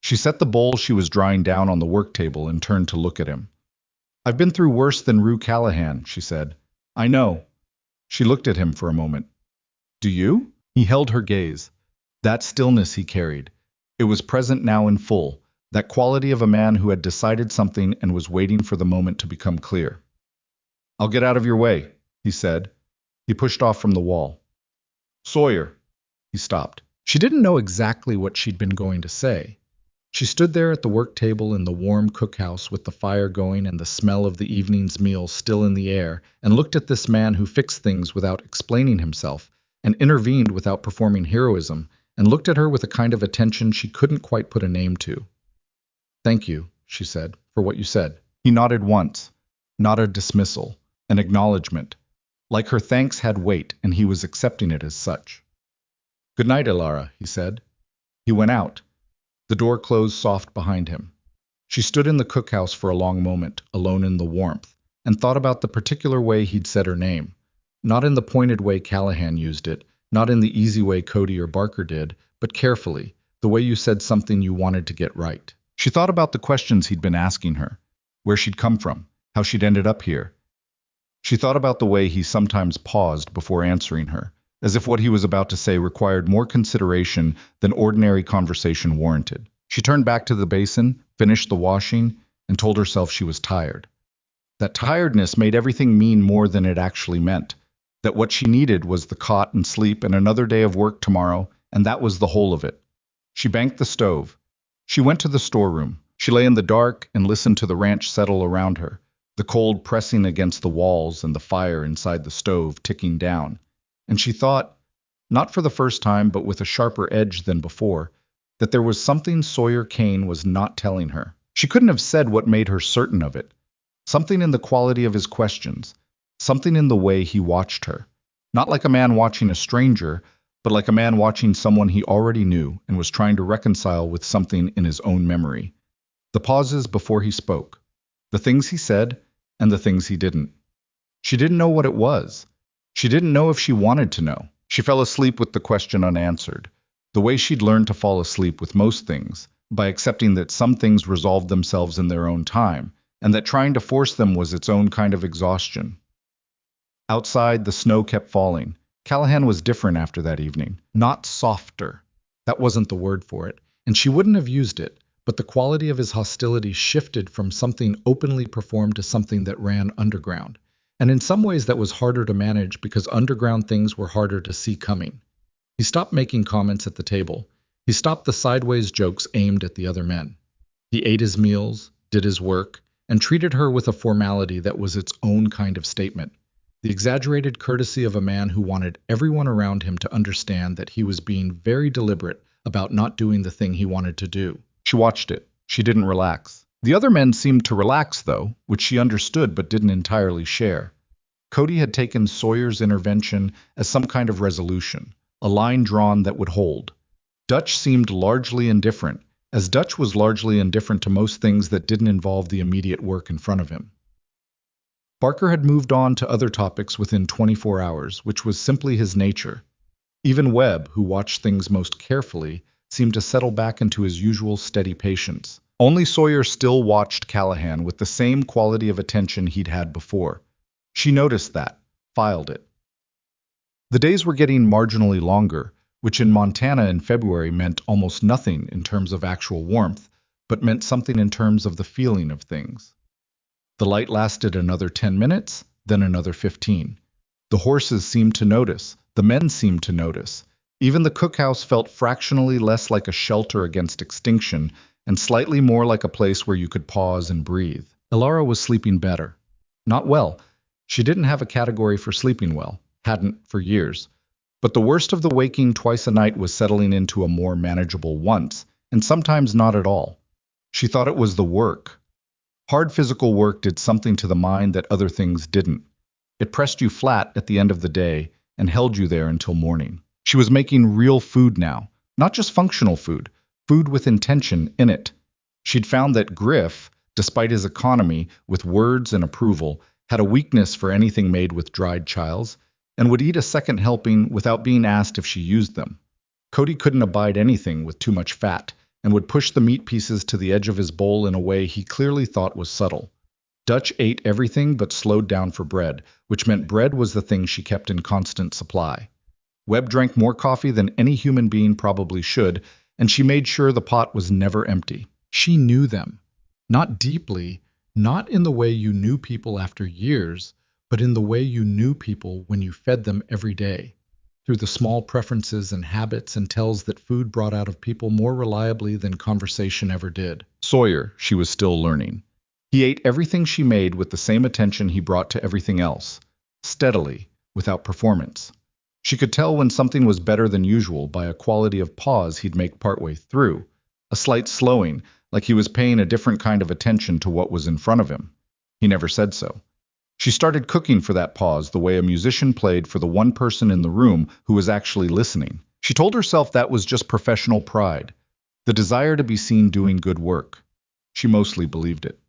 S1: She set the bowl she was drying down on the work table and turned to look at him. I've been through worse than Rue Callahan, she said. I know. She looked at him for a moment. Do you? He held her gaze. That stillness he carried. It was present now in full, that quality of a man who had decided something and was waiting for the moment to become clear. I'll get out of your way, he said. He pushed off from the wall. Sawyer. He stopped. She didn't know exactly what she'd been going to say. She stood there at the work table in the warm cookhouse with the fire going and the smell of the evening's meal still in the air, and looked at this man who fixed things without explaining himself, and intervened without performing heroism, and looked at her with a kind of attention she couldn't quite put a name to. Thank you, she said, for what you said. He nodded once. Not a dismissal, an acknowledgement. Like her thanks had weight, and he was accepting it as such. Good night, Ilara, he said. He went out. The door closed soft behind him. She stood in the cookhouse for a long moment, alone in the warmth, and thought about the particular way he'd said her name. Not in the pointed way Callahan used it, not in the easy way Cody or Barker did, but carefully, the way you said something you wanted to get right. She thought about the questions he'd been asking her, where she'd come from, how she'd ended up here. She thought about the way he sometimes paused before answering her, as if what he was about to say required more consideration than ordinary conversation warranted. She turned back to the basin, finished the washing, and told herself she was tired. That tiredness made everything mean more than it actually meant, that what she needed was the cot and sleep and another day of work tomorrow, and that was the whole of it. She banked the stove. She went to the storeroom. She lay in the dark and listened to the ranch settle around her, the cold pressing against the walls and the fire inside the stove ticking down. And she thought, not for the first time but with a sharper edge than before, that there was something Sawyer Kane was not telling her. She couldn't have said what made her certain of it. Something in the quality of his questions, something in the way he watched her. Not like a man watching a stranger, but like a man watching someone he already knew and was trying to reconcile with something in his own memory. The pauses before he spoke, the things he said and the things he didn't. She didn't know what it was. She didn't know if she wanted to know. She fell asleep with the question unanswered, the way she'd learned to fall asleep with most things, by accepting that some things resolved themselves in their own time, and that trying to force them was its own kind of exhaustion. Outside, the snow kept falling. Callahan was different after that evening. Not softer. That wasn't the word for it, and she wouldn't have used it, but the quality of his hostility shifted from something openly performed to something that ran underground. And in some ways that was harder to manage because underground things were harder to see coming. He stopped making comments at the table. He stopped the sideways jokes aimed at the other men. He ate his meals, did his work, and treated her with a formality that was its own kind of statement. The exaggerated courtesy of a man who wanted everyone around him to understand that he was being very deliberate about not doing the thing he wanted to do. She watched it. She didn't relax. The other men seemed to relax, though, which she understood but didn't entirely share. Cody had taken Sawyer's intervention as some kind of resolution, a line drawn that would hold. Dutch seemed largely indifferent, as Dutch was largely indifferent to most things that didn't involve the immediate work in front of him. Barker had moved on to other topics within 24 hours, which was simply his nature. Even Webb, who watched things most carefully, seemed to settle back into his usual steady patience. Only Sawyer still watched Callahan with the same quality of attention he'd had before. She noticed that, filed it. The days were getting marginally longer, which in Montana in February meant almost nothing in terms of actual warmth, but meant something in terms of the feeling of things. The light lasted another 10 minutes, then another 15. The horses seemed to notice, the men seemed to notice. Even the cookhouse felt fractionally less like a shelter against extinction and slightly more like a place where you could pause and breathe. Elara was sleeping better. Not well. She didn't have a category for sleeping well, hadn't for years. But the worst of the waking twice a night was settling into a more manageable once, and sometimes not at all. She thought it was the work. Hard physical work did something to the mind that other things didn't. It pressed you flat at the end of the day and held you there until morning. She was making real food now, not just functional food, food with intention in it. She'd found that Griff, despite his economy with words and approval, had a weakness for anything made with dried chiles, and would eat a second helping without being asked if she used them. Cody couldn't abide anything with too much fat, and would push the meat pieces to the edge of his bowl in a way he clearly thought was subtle. Dutch ate everything but slowed down for bread, which meant bread was the thing she kept in constant supply. Webb drank more coffee than any human being probably should, and she made sure the pot was never empty. She knew them. Not deeply, not in the way you knew people after years, but in the way you knew people when you fed them every day, through the small preferences and habits and tells that food brought out of people more reliably than conversation ever did. Sawyer, she was still learning. He ate everything she made with the same attention he brought to everything else, steadily, without performance. She could tell when something was better than usual by a quality of pause he'd make partway through, a slight slowing, like he was paying a different kind of attention to what was in front of him. He never said so. She started cooking for that pause the way a musician played for the one person in the room who was actually listening. She told herself that was just professional pride, the desire to be seen doing good work. She mostly believed it.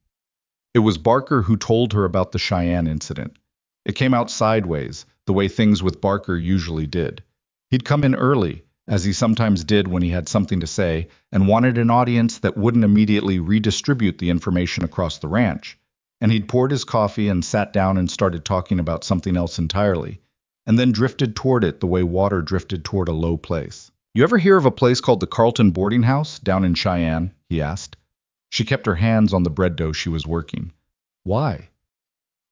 S1: It was Barker who told her about the Cheyenne incident. It came out sideways, the way things with Barker usually did. He'd come in early, as he sometimes did when he had something to say, and wanted an audience that wouldn't immediately redistribute the information across the ranch. And he'd poured his coffee and sat down and started talking about something else entirely, and then drifted toward it the way water drifted toward a low place. "You ever hear of a place called the Carlton Boarding House down in Cheyenne?" he asked. She kept her hands on the bread dough she was working. "Why?"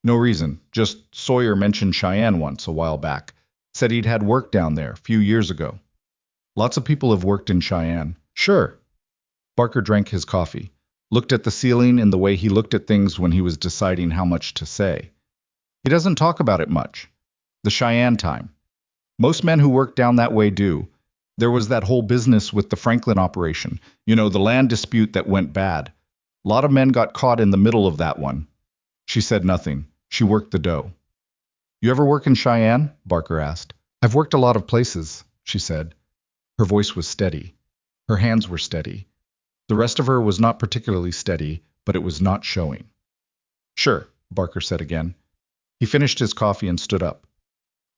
S1: "No reason. Just Sawyer mentioned Cheyenne once a while back. Said he'd had work down there a few years ago." "Lots of people have worked in Cheyenne." "Sure." Barker drank his coffee, looked at the ceiling in the way he looked at things when he was deciding how much to say. "He doesn't talk about it much. The Cheyenne time. Most men who work down that way do. There was that whole business with the Franklin operation, the land dispute that went bad. A lot of men got caught in the middle of that one." She said nothing. She worked the dough. "You ever work in Cheyenne?" Barker asked. "I've worked a lot of places," she said. Her voice was steady. Her hands were steady. The rest of her was not particularly steady, but it was not showing. "Sure," Barker said again. He finished his coffee and stood up.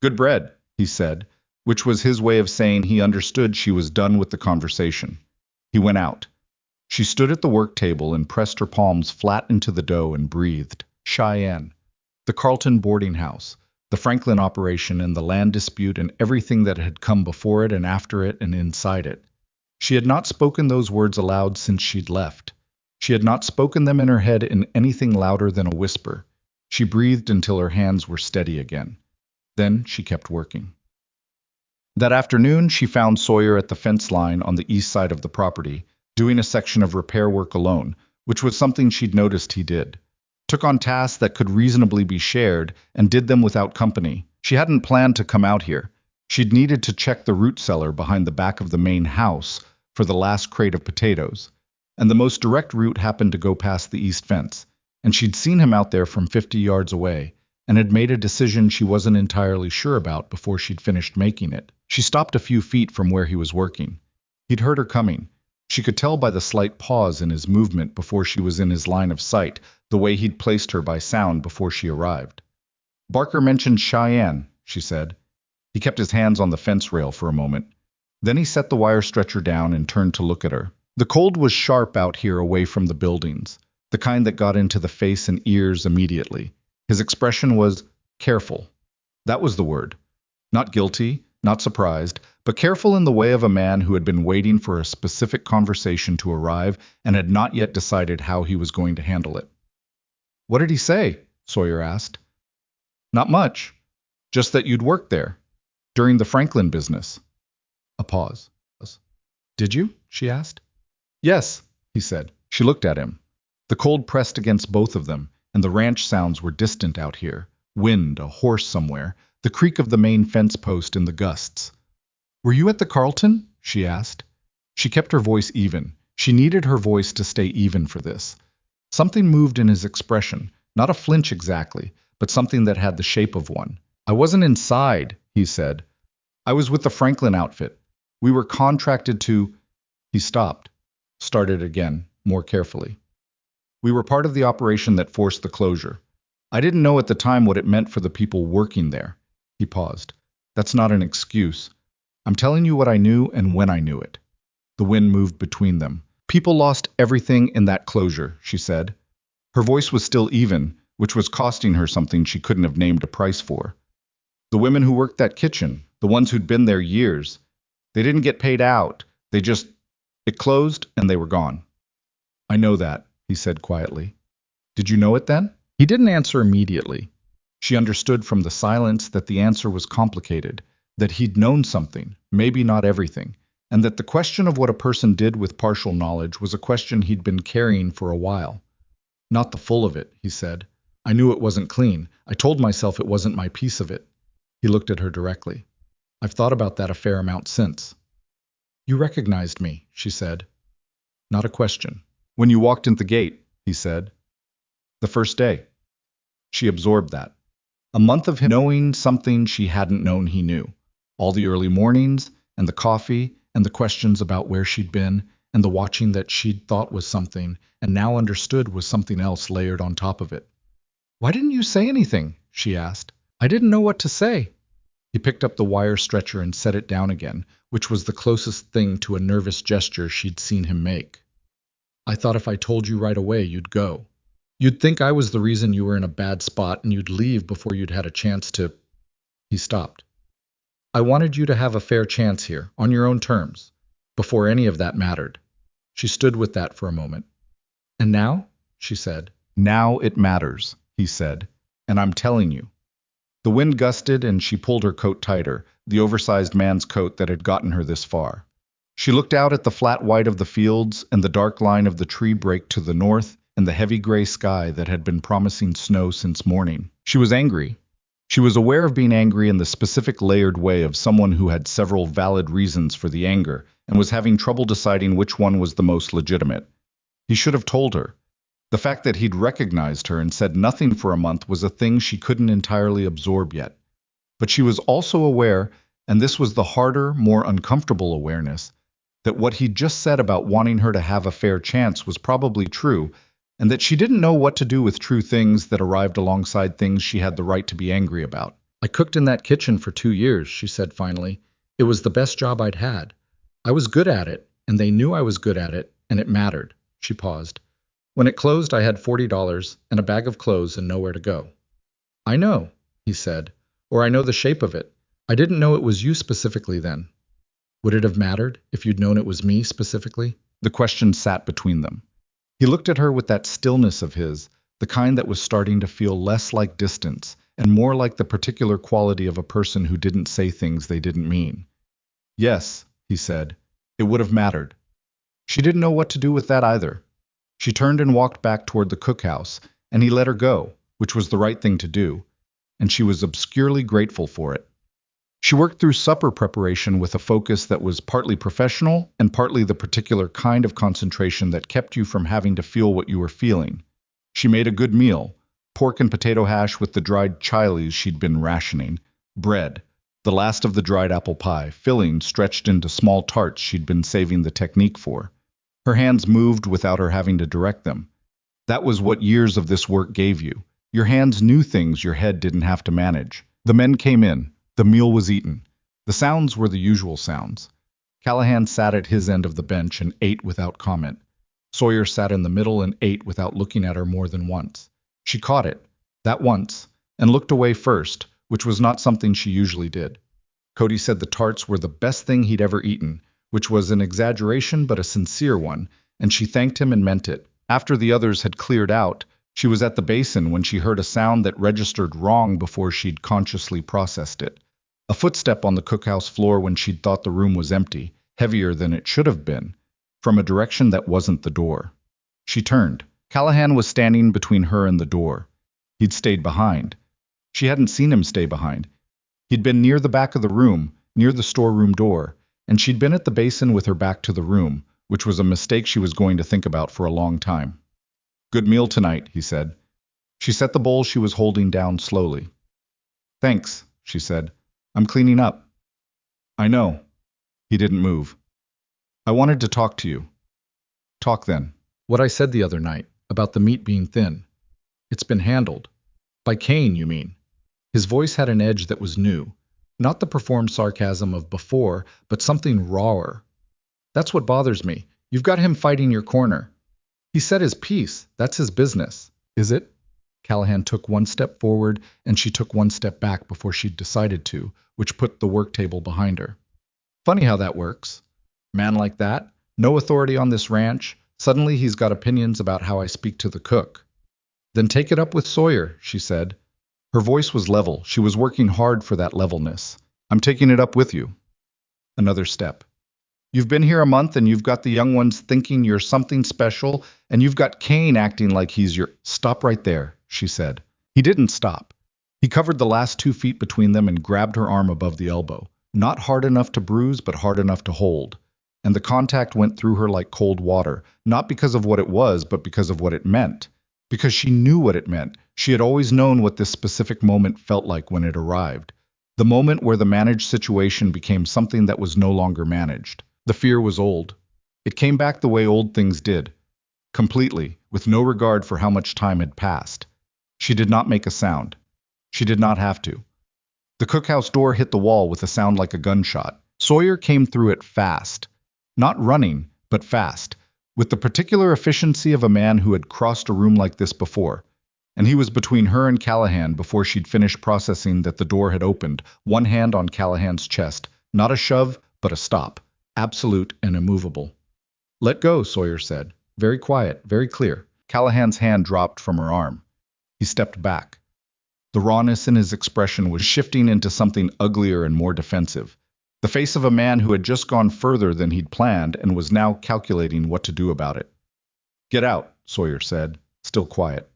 S1: "Good bread," he said, which was his way of saying he understood she was done with the conversation. He went out. She stood at the work table and pressed her palms flat into the dough and breathed. Cheyenne. The Carlton Boarding House. The Franklin operation and the land dispute and everything that had come before it and after it and inside it. She had not spoken those words aloud since she'd left. She had not spoken them in her head in anything louder than a whisper. She breathed until her hands were steady again. Then she kept working. That afternoon, she found Sawyer at the fence line on the east side of the property, doing a section of repair work alone, which was something she'd noticed he did. Took on tasks that could reasonably be shared and did them without company. She hadn't planned to come out here. She'd needed to check the root cellar behind the back of the main house for the last crate of potatoes, and the most direct route happened to go past the east fence, and she'd seen him out there from 50 yards away, and had made a decision she wasn't entirely sure about before she'd finished making it. She stopped a few feet from where he was working. He'd heard her coming. She could tell by the slight pause in his movement before she was in his line of sight, the way he'd placed her by sound before she arrived. "Barker mentioned Cheyenne," she said. He kept his hands on the fence rail for a moment. Then he set the wire stretcher down and turned to look at her. The cold was sharp out here away from the buildings, the kind that got into the face and ears immediately. His expression was careful. That was the word. Not guilty, not surprised, but careful in the way of a man who had been waiting for a specific conversation to arrive and had not yet decided how he was going to handle it. "What did he say?" Sawyer asked. "Not much. Just that you'd worked there. During the Franklin business." A pause. "Did you?" she asked. "Yes," he said. She looked at him. The cold pressed against both of them, and the ranch sounds were distant out here. Wind, a horse somewhere, the creak of the main fence post in the gusts. "Were you at the Carlton?" she asked. She kept her voice even. She needed her voice to stay even for this. Something moved in his expression, not a flinch exactly, but something that had the shape of one. "I wasn't inside," he said. "I was with the Franklin outfit. We were contracted to—" He stopped, started again, more carefully. "We were part of the operation that forced the closure. I didn't know at the time what it meant for the people working there." He paused. "That's not an excuse. I'm telling you what I knew and when I knew it." The wind moved between them. "People lost everything in that closure," she said. Her voice was still even, which was costing her something she couldn't have named a price for. "The women who worked that kitchen, the ones who'd been there years, they didn't get paid out. It closed and they were gone." "I know that," he said quietly. "Did you know it then?" He didn't answer immediately. She understood from the silence that the answer was complicated, that he'd known something, maybe not everything, and that the question of what a person did with partial knowledge was a question he'd been carrying for a while. "Not the full of it," he said. "I knew it wasn't clean. I told myself it wasn't my piece of it." He looked at her directly. "I've thought about that a fair amount since." "You recognized me," she said. Not a question. "When you walked in the gate," he said. "The first day." She absorbed that. A month of him knowing something she hadn't known he knew. All the early mornings, and the coffee, and the questions about where she'd been, and the watching that she'd thought was something, and now understood was something else layered on top of it. "Why didn't you say anything?" she asked. "I didn't know what to say." He picked up the wire stretcher and set it down again, which was the closest thing to a nervous gesture she'd seen him make. "I thought if I told you right away, you'd go. You'd think I was the reason you were in a bad spot and you'd leave before you'd had a chance to—" He stopped. "I wanted you to have a fair chance here, on your own terms, before any of that mattered." She stood with that for a moment. "And now?" she said. "Now it matters," he said, "and I'm telling you." The wind gusted and she pulled her coat tighter, the oversized man's coat that had gotten her this far. She looked out at the flat white of the fields and the dark line of the tree break to the north and the heavy gray sky that had been promising snow since morning. She was angry. She was aware of being angry in the specific layered way of someone who had several valid reasons for the anger and was having trouble deciding which one was the most legitimate. He should have told her. The fact that he'd recognized her and said nothing for a month was a thing she couldn't entirely absorb yet. But she was also aware, and this was the harder, more uncomfortable awareness, that what he'd just said about wanting her to have a fair chance was probably true, and that she didn't know what to do with true things that arrived alongside things she had the right to be angry about. "I cooked in that kitchen for 2 years, she said finally. "It was the best job I'd had. I was good at it, and they knew I was good at it, and it mattered." She paused. "When it closed, I had $40 and a bag of clothes and nowhere to go." "I know," he said, "or I know the shape of it. I didn't know it was you specifically then." "Would it have mattered if you'd known it was me specifically?" The question sat between them. He looked at her with that stillness of his, the kind that was starting to feel less like distance and more like the particular quality of a person who didn't say things they didn't mean. Yes, he said, it would have mattered. She didn't know what to do with that either. She turned and walked back toward the cookhouse, and he let her go, which was the right thing to do, and she was obscurely grateful for it. She worked through supper preparation with a focus that was partly professional and partly the particular kind of concentration that kept you from having to feel what you were feeling. She made a good meal, pork and potato hash with the dried chiles she'd been rationing, bread, the last of the dried apple pie, filling stretched into small tarts she'd been saving the technique for. Her hands moved without her having to direct them. That was what years of this work gave you. Your hands knew things your head didn't have to manage. The men came in. The meal was eaten. The sounds were the usual sounds. Callahan sat at his end of the bench and ate without comment. Sawyer sat in the middle and ate without looking at her more than once. She caught it, that once, and looked away first, which was not something she usually did. Cody said the tarts were the best thing he'd ever eaten, which was an exaggeration but a sincere one, and she thanked him and meant it. After the others had cleared out, she was at the basin when she heard a sound that registered wrong before she'd consciously processed it. A footstep on the cookhouse floor when she'd thought the room was empty, heavier than it should have been, from a direction that wasn't the door. She turned. Callahan was standing between her and the door. He'd stayed behind. She hadn't seen him stay behind. He'd been near the back of the room, near the storeroom door, and she'd been at the basin with her back to the room, which was a mistake she was going to think about for a long time. Good meal tonight, he said. She set the bowl she was holding down slowly. Thanks, she said. I'm cleaning up. I know. He didn't move. I wanted to talk to you. Talk then. What I said the other night, about the meat being thin. It's been handled. By Kane, you mean. His voice had an edge that was new. Not the performed sarcasm of before, but something rawer. That's what bothers me. You've got him fighting your corner. He said his piece. That's his business. Is it? Callahan took one step forward, and she took one step back before she'd decided to, which put the work table behind her. Funny how that works. Man like that, no authority on this ranch, suddenly he's got opinions about how I speak to the cook. Then take it up with Sawyer, she said. Her voice was level. She was working hard for that levelness. I'm taking it up with you. Another step. You've been here a month and you've got the young ones thinking you're something special, and you've got Kane acting like he's your... Stop right there, she said. He didn't stop. He covered the last 2 feet between them and grabbed her arm above the elbow. Not hard enough to bruise, but hard enough to hold. And the contact went through her like cold water, not because of what it was, but because of what it meant. Because she knew what it meant. She had always known what this specific moment felt like when it arrived. The moment where the managed situation became something that was no longer managed. The fear was old. It came back the way old things did. Completely, with no regard for how much time had passed. She did not make a sound. She did not have to. The cookhouse door hit the wall with a sound like a gunshot. Sawyer came through it fast. Not running, but fast. With the particular efficiency of a man who had crossed a room like this before. And he was between her and Callahan before she'd finished processing that the door had opened, one hand on Callahan's chest. Not a shove, but a stop. Absolute and immovable. Let go, Sawyer said. Very quiet, very clear. Callahan's hand dropped from her arm. He stepped back. The rawness in his expression was shifting into something uglier and more defensive. The face of a man who had just gone further than he'd planned and was now calculating what to do about it. Get out, Sawyer said, still quiet.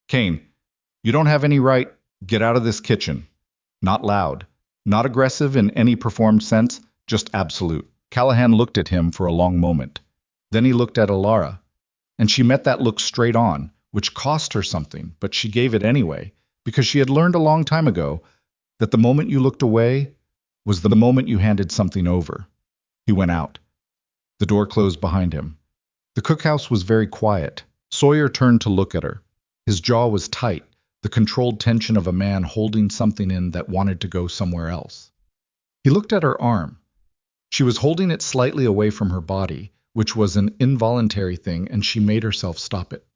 S1: Kane, you don't have any right. Get out of this kitchen. Not loud. Not aggressive in any performed sense, just absolute. Callahan looked at him for a long moment. Then he looked at Alara, and she met that look straight on, which cost her something, but she gave it anyway, because she had learned a long time ago that the moment you looked away was the moment you handed something over. He went out. The door closed behind him. The cookhouse was very quiet. Sawyer turned to look at her. His jaw was tight, the controlled tension of a man holding something in that wanted to go somewhere else. He looked at her arm. She was holding it slightly away from her body, which was an involuntary thing, and she made herself stop it.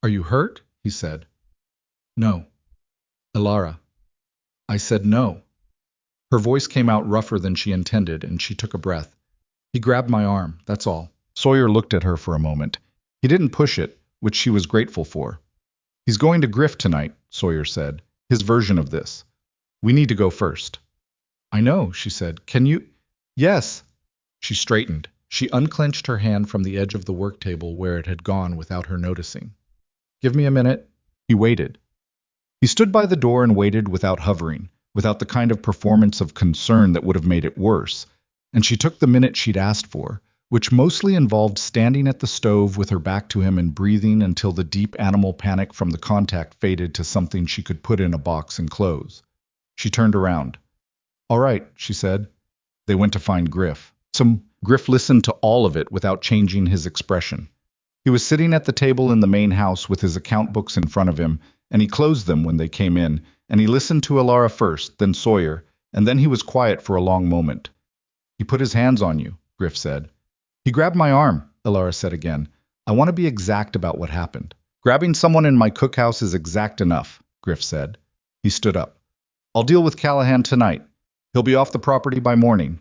S1: Are you hurt? He said. No. Alara. I said no. Her voice came out rougher than she intended, and she took a breath. He grabbed my arm, that's all. Sawyer looked at her for a moment. He didn't push it, which she was grateful for. He's going to Griff tonight, Sawyer said. His version of this. We need to go first. I know, she said. Can you? Yes. She straightened. She unclenched her hand from the edge of the work table where it had gone without her noticing. Give me a minute. He waited. He stood by the door and waited without hovering, without the kind of performance of concern that would have made it worse. And she took the minute she'd asked for, which mostly involved standing at the stove with her back to him and breathing until the deep animal panic from the contact faded to something she could put in a box and close. She turned around. All right, she said. They went to find Griff. Griff listened to all of it without changing his expression. He was sitting at the table in the main house with his account books in front of him, and he closed them when they came in, and he listened to Alara first, then Sawyer, and then he was quiet for a long moment. He put his hands on you, Griff said. He grabbed my arm, Alara said again. I want to be exact about what happened. Grabbing someone in my cookhouse is exact enough, Griff said. He stood up. I'll deal with Callahan tonight. He'll be off the property by morning.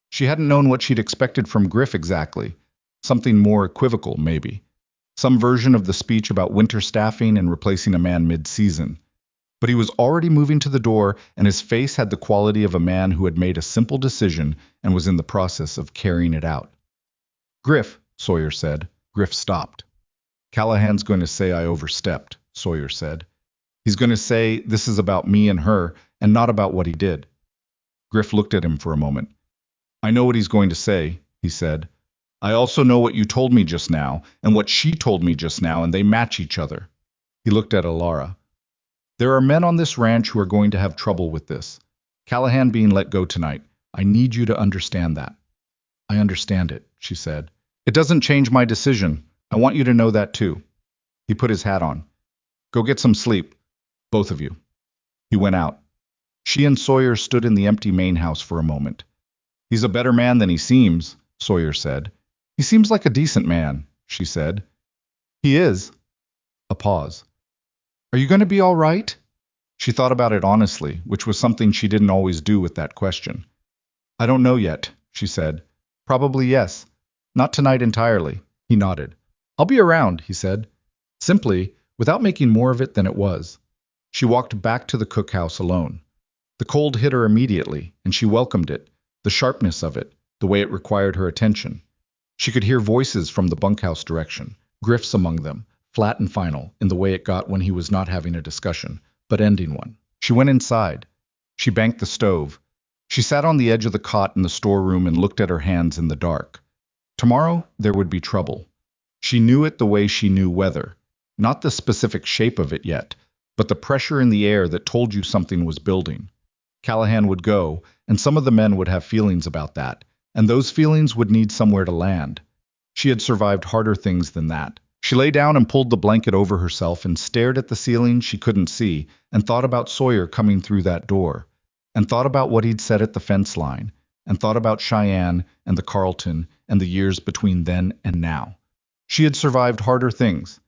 S1: She hadn't known what she'd expected from Griff exactly. Something more equivocal, maybe. Some version of the speech about winter staffing and replacing a man mid-season. But he was already moving to the door, and his face had the quality of a man who had made a simple decision and was in the process of carrying it out. Griff, Sawyer said. Griff stopped. Callahan's going to say I overstepped, Sawyer said. He's going to say this is about me and her, and not about what he did. Griff looked at him for a moment. I know what he's going to say, he said. I also know what you told me just now, and what she told me just now, and they match each other. He looked at Alara. There are men on this ranch who are going to have trouble with this. Callahan being let go tonight. I need you to understand that. I understand it, she said. It doesn't change my decision. I want you to know that too. He put his hat on. Go get some sleep, both of you. He went out. She and Sawyer stood in the empty main house for a moment. He's a better man than he seems, Sawyer said. He seems like a decent man, she said. He is. A pause. Are you going to be all right? She thought about it honestly, which was something she didn't always do with that question. I don't know yet, she said. Probably yes. Not tonight entirely. He nodded. I'll be around, he said. Simply, without making more of it than it was. She walked back to the cookhouse alone. The cold hit her immediately, and she welcomed it, the sharpness of it, the way it required her attention. She could hear voices from the bunkhouse direction, Griff's among them, flat and final, in the way it got when he was not having a discussion, but ending one. She went inside. She banked the stove. She sat on the edge of the cot in the storeroom and looked at her hands in the dark. Tomorrow, there would be trouble. She knew it the way she knew weather. Not the specific shape of it yet, but the pressure in the air that told you something was building. Callahan would go, and some of the men would have feelings about that, and those feelings would need somewhere to land. She had survived harder things than that. She lay down and pulled the blanket over herself and stared at the ceiling she couldn't see and thought about Sawyer coming through that door, and thought about what he'd said at the fence line, and thought about Cheyenne and the Carlton and the years between then and now. She had survived harder things,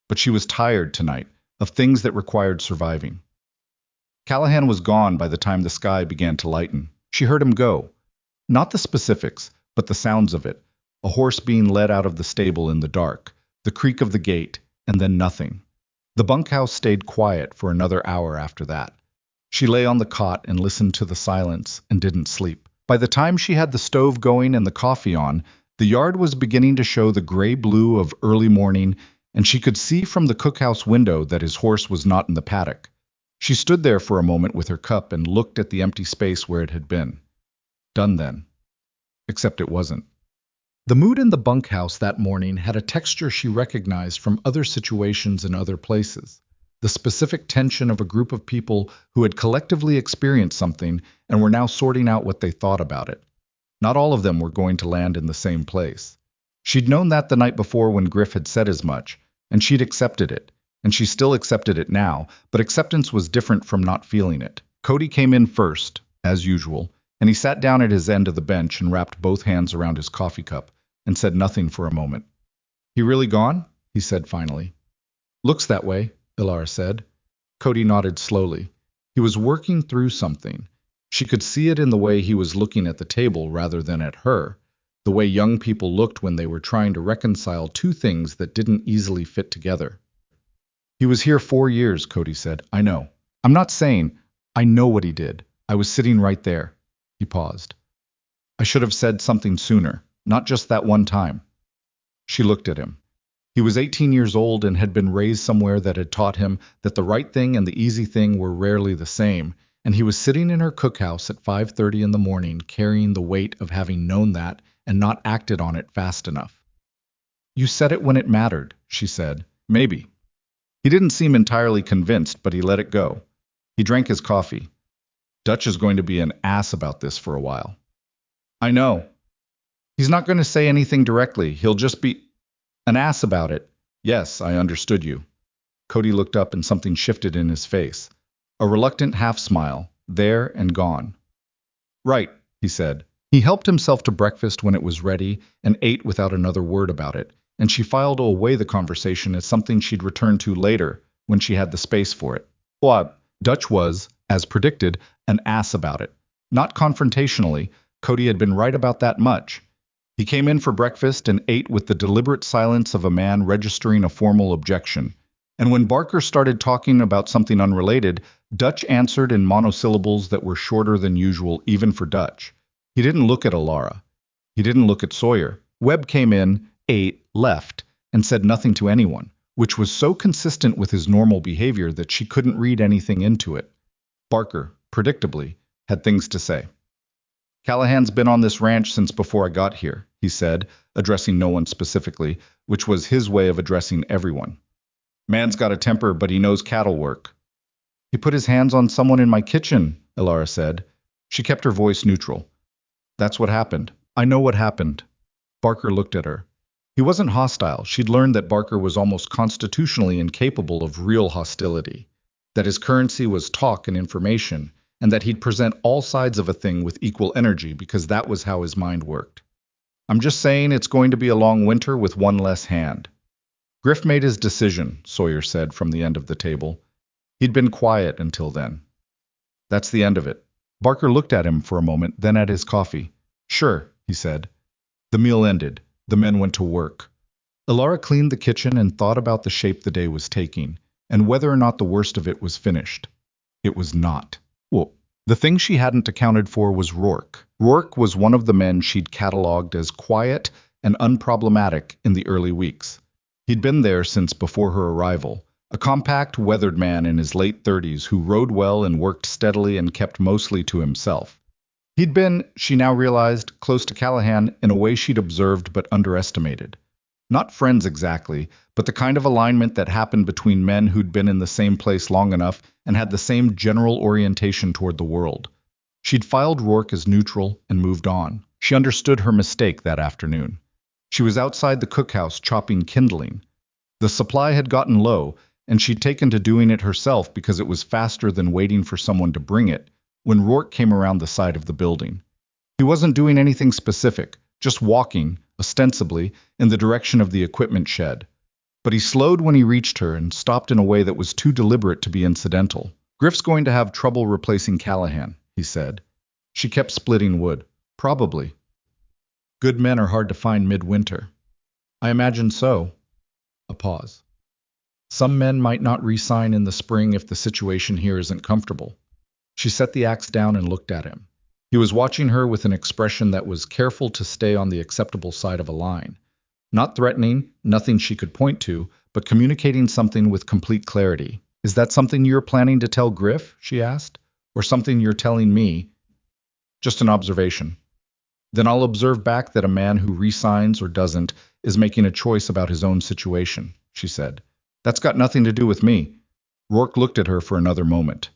S1: but she was tired tonight of things that required surviving. Callahan was gone by the time the sky began to lighten. She heard him go. Not the specifics, but the sounds of it. A horse being led out of the stable in the dark, the creak of the gate, and then nothing. The bunkhouse stayed quiet for another hour after that. She lay on the cot and listened to the silence and didn't sleep. By the time she had the stove going and the coffee on, the yard was beginning to show the gray-blue of early morning, and she could see from the cookhouse window that his horse was not in the paddock. She stood there for a moment with her cup and looked at the empty space where it had been. Done then. Except it wasn't. The mood in the bunkhouse that morning had a texture she recognized from other situations in other places. The specific tension of a group of people who had collectively experienced something and were now sorting out what they thought about it. Not all of them were going to land in the same place. She'd known that the night before when Griff had said as much, and she'd accepted it. And she still accepted it now, but acceptance was different from not feeling it. Cody came in first, as usual, and he sat down at his end of the bench and wrapped both hands around his coffee cup and said nothing for a moment. He really gone? He said finally. Looks that way, Alara said. Cody nodded slowly. He was working through something. She could see it in the way he was looking at the table rather than at her, the way young people looked when they were trying to reconcile two things that didn't easily fit together. He was here 4 years, Cody said. I know. I'm not saying I know what he did. I was sitting right there. He paused. I should have said something sooner, not just that one time. She looked at him. He was 18 years old and had been raised somewhere that had taught him that the right thing and the easy thing were rarely the same, and he was sitting in her cookhouse at 5:30 in the morning carrying the weight of having known that and not acted on it fast enough. You said it when it mattered, she said. Maybe. He didn't seem entirely convinced, but he let it go. He drank his coffee. Dutch is going to be an ass about this for a while. I know. He's not going to say anything directly. He'll just be an ass about it. Yes, I understood you. Cody looked up and something shifted in his face. A reluctant half-smile, there and gone. Right, he said. He helped himself to breakfast when it was ready and ate without another word about it, and she filed away the conversation as something she'd return to later when she had the space for it. Well, Dutch was, as predicted, an ass about it. Not confrontationally, Cody had been right about that much. He came in for breakfast and ate with the deliberate silence of a man registering a formal objection. And when Barker started talking about something unrelated, Dutch answered in monosyllables that were shorter than usual even for Dutch. He didn't look at Alara. He didn't look at Sawyer. Webb came in, ate, left, and said nothing to anyone, which was so consistent with his normal behavior that she couldn't read anything into it. Barker, predictably, had things to say. Callahan's been on this ranch since before I got here, he said, addressing no one specifically, which was his way of addressing everyone. Man's got a temper, but he knows cattle work. He put his hands on someone in my kitchen, Alara said. She kept her voice neutral. That's what happened. I know what happened. Barker looked at her. He wasn't hostile. She'd learned that Barker was almost constitutionally incapable of real hostility, that his currency was talk and information, and that he'd present all sides of a thing with equal energy because that was how his mind worked. I'm just saying it's going to be a long winter with one less hand. Griff made his decision, Sawyer said from the end of the table. He'd been quiet until then. That's the end of it. Barker looked at him for a moment, then at his coffee. Sure, he said. The meal ended. The men went to work. Alara cleaned the kitchen and thought about the shape the day was taking, and whether or not the worst of it was finished. It was not. Well, the thing she hadn't accounted for was Rourke. Rourke was one of the men she'd catalogued as quiet and unproblematic in the early weeks. He'd been there since before her arrival, a compact, weathered man in his late 30s who rode well and worked steadily and kept mostly to himself. He'd been, she now realized, close to Callahan in a way she'd observed but underestimated. Not friends exactly, but the kind of alignment that happened between men who'd been in the same place long enough and had the same general orientation toward the world. She'd filed Rourke as neutral and moved on. She understood her mistake that afternoon. She was outside the cookhouse chopping kindling. The supply had gotten low, and she'd taken to doing it herself because it was faster than waiting for someone to bring it, when Rourke came around the side of the building. He wasn't doing anything specific, just walking, ostensibly, in the direction of the equipment shed. But he slowed when he reached her and stopped in a way that was too deliberate to be incidental. Griff's going to have trouble replacing Callahan, he said. She kept splitting wood. Probably. Good men are hard to find midwinter. I imagine so. A pause. Some men might not re-sign in the spring if the situation here isn't comfortable. She set the axe down and looked at him. He was watching her with an expression that was careful to stay on the acceptable side of a line. Not threatening, nothing she could point to, but communicating something with complete clarity. Is that something you're planning to tell Griff? She asked. Or something you're telling me? Just an observation. Then I'll observe back that a man who resigns or doesn't is making a choice about his own situation, she said. That's got nothing to do with me. Rourke looked at her for another moment.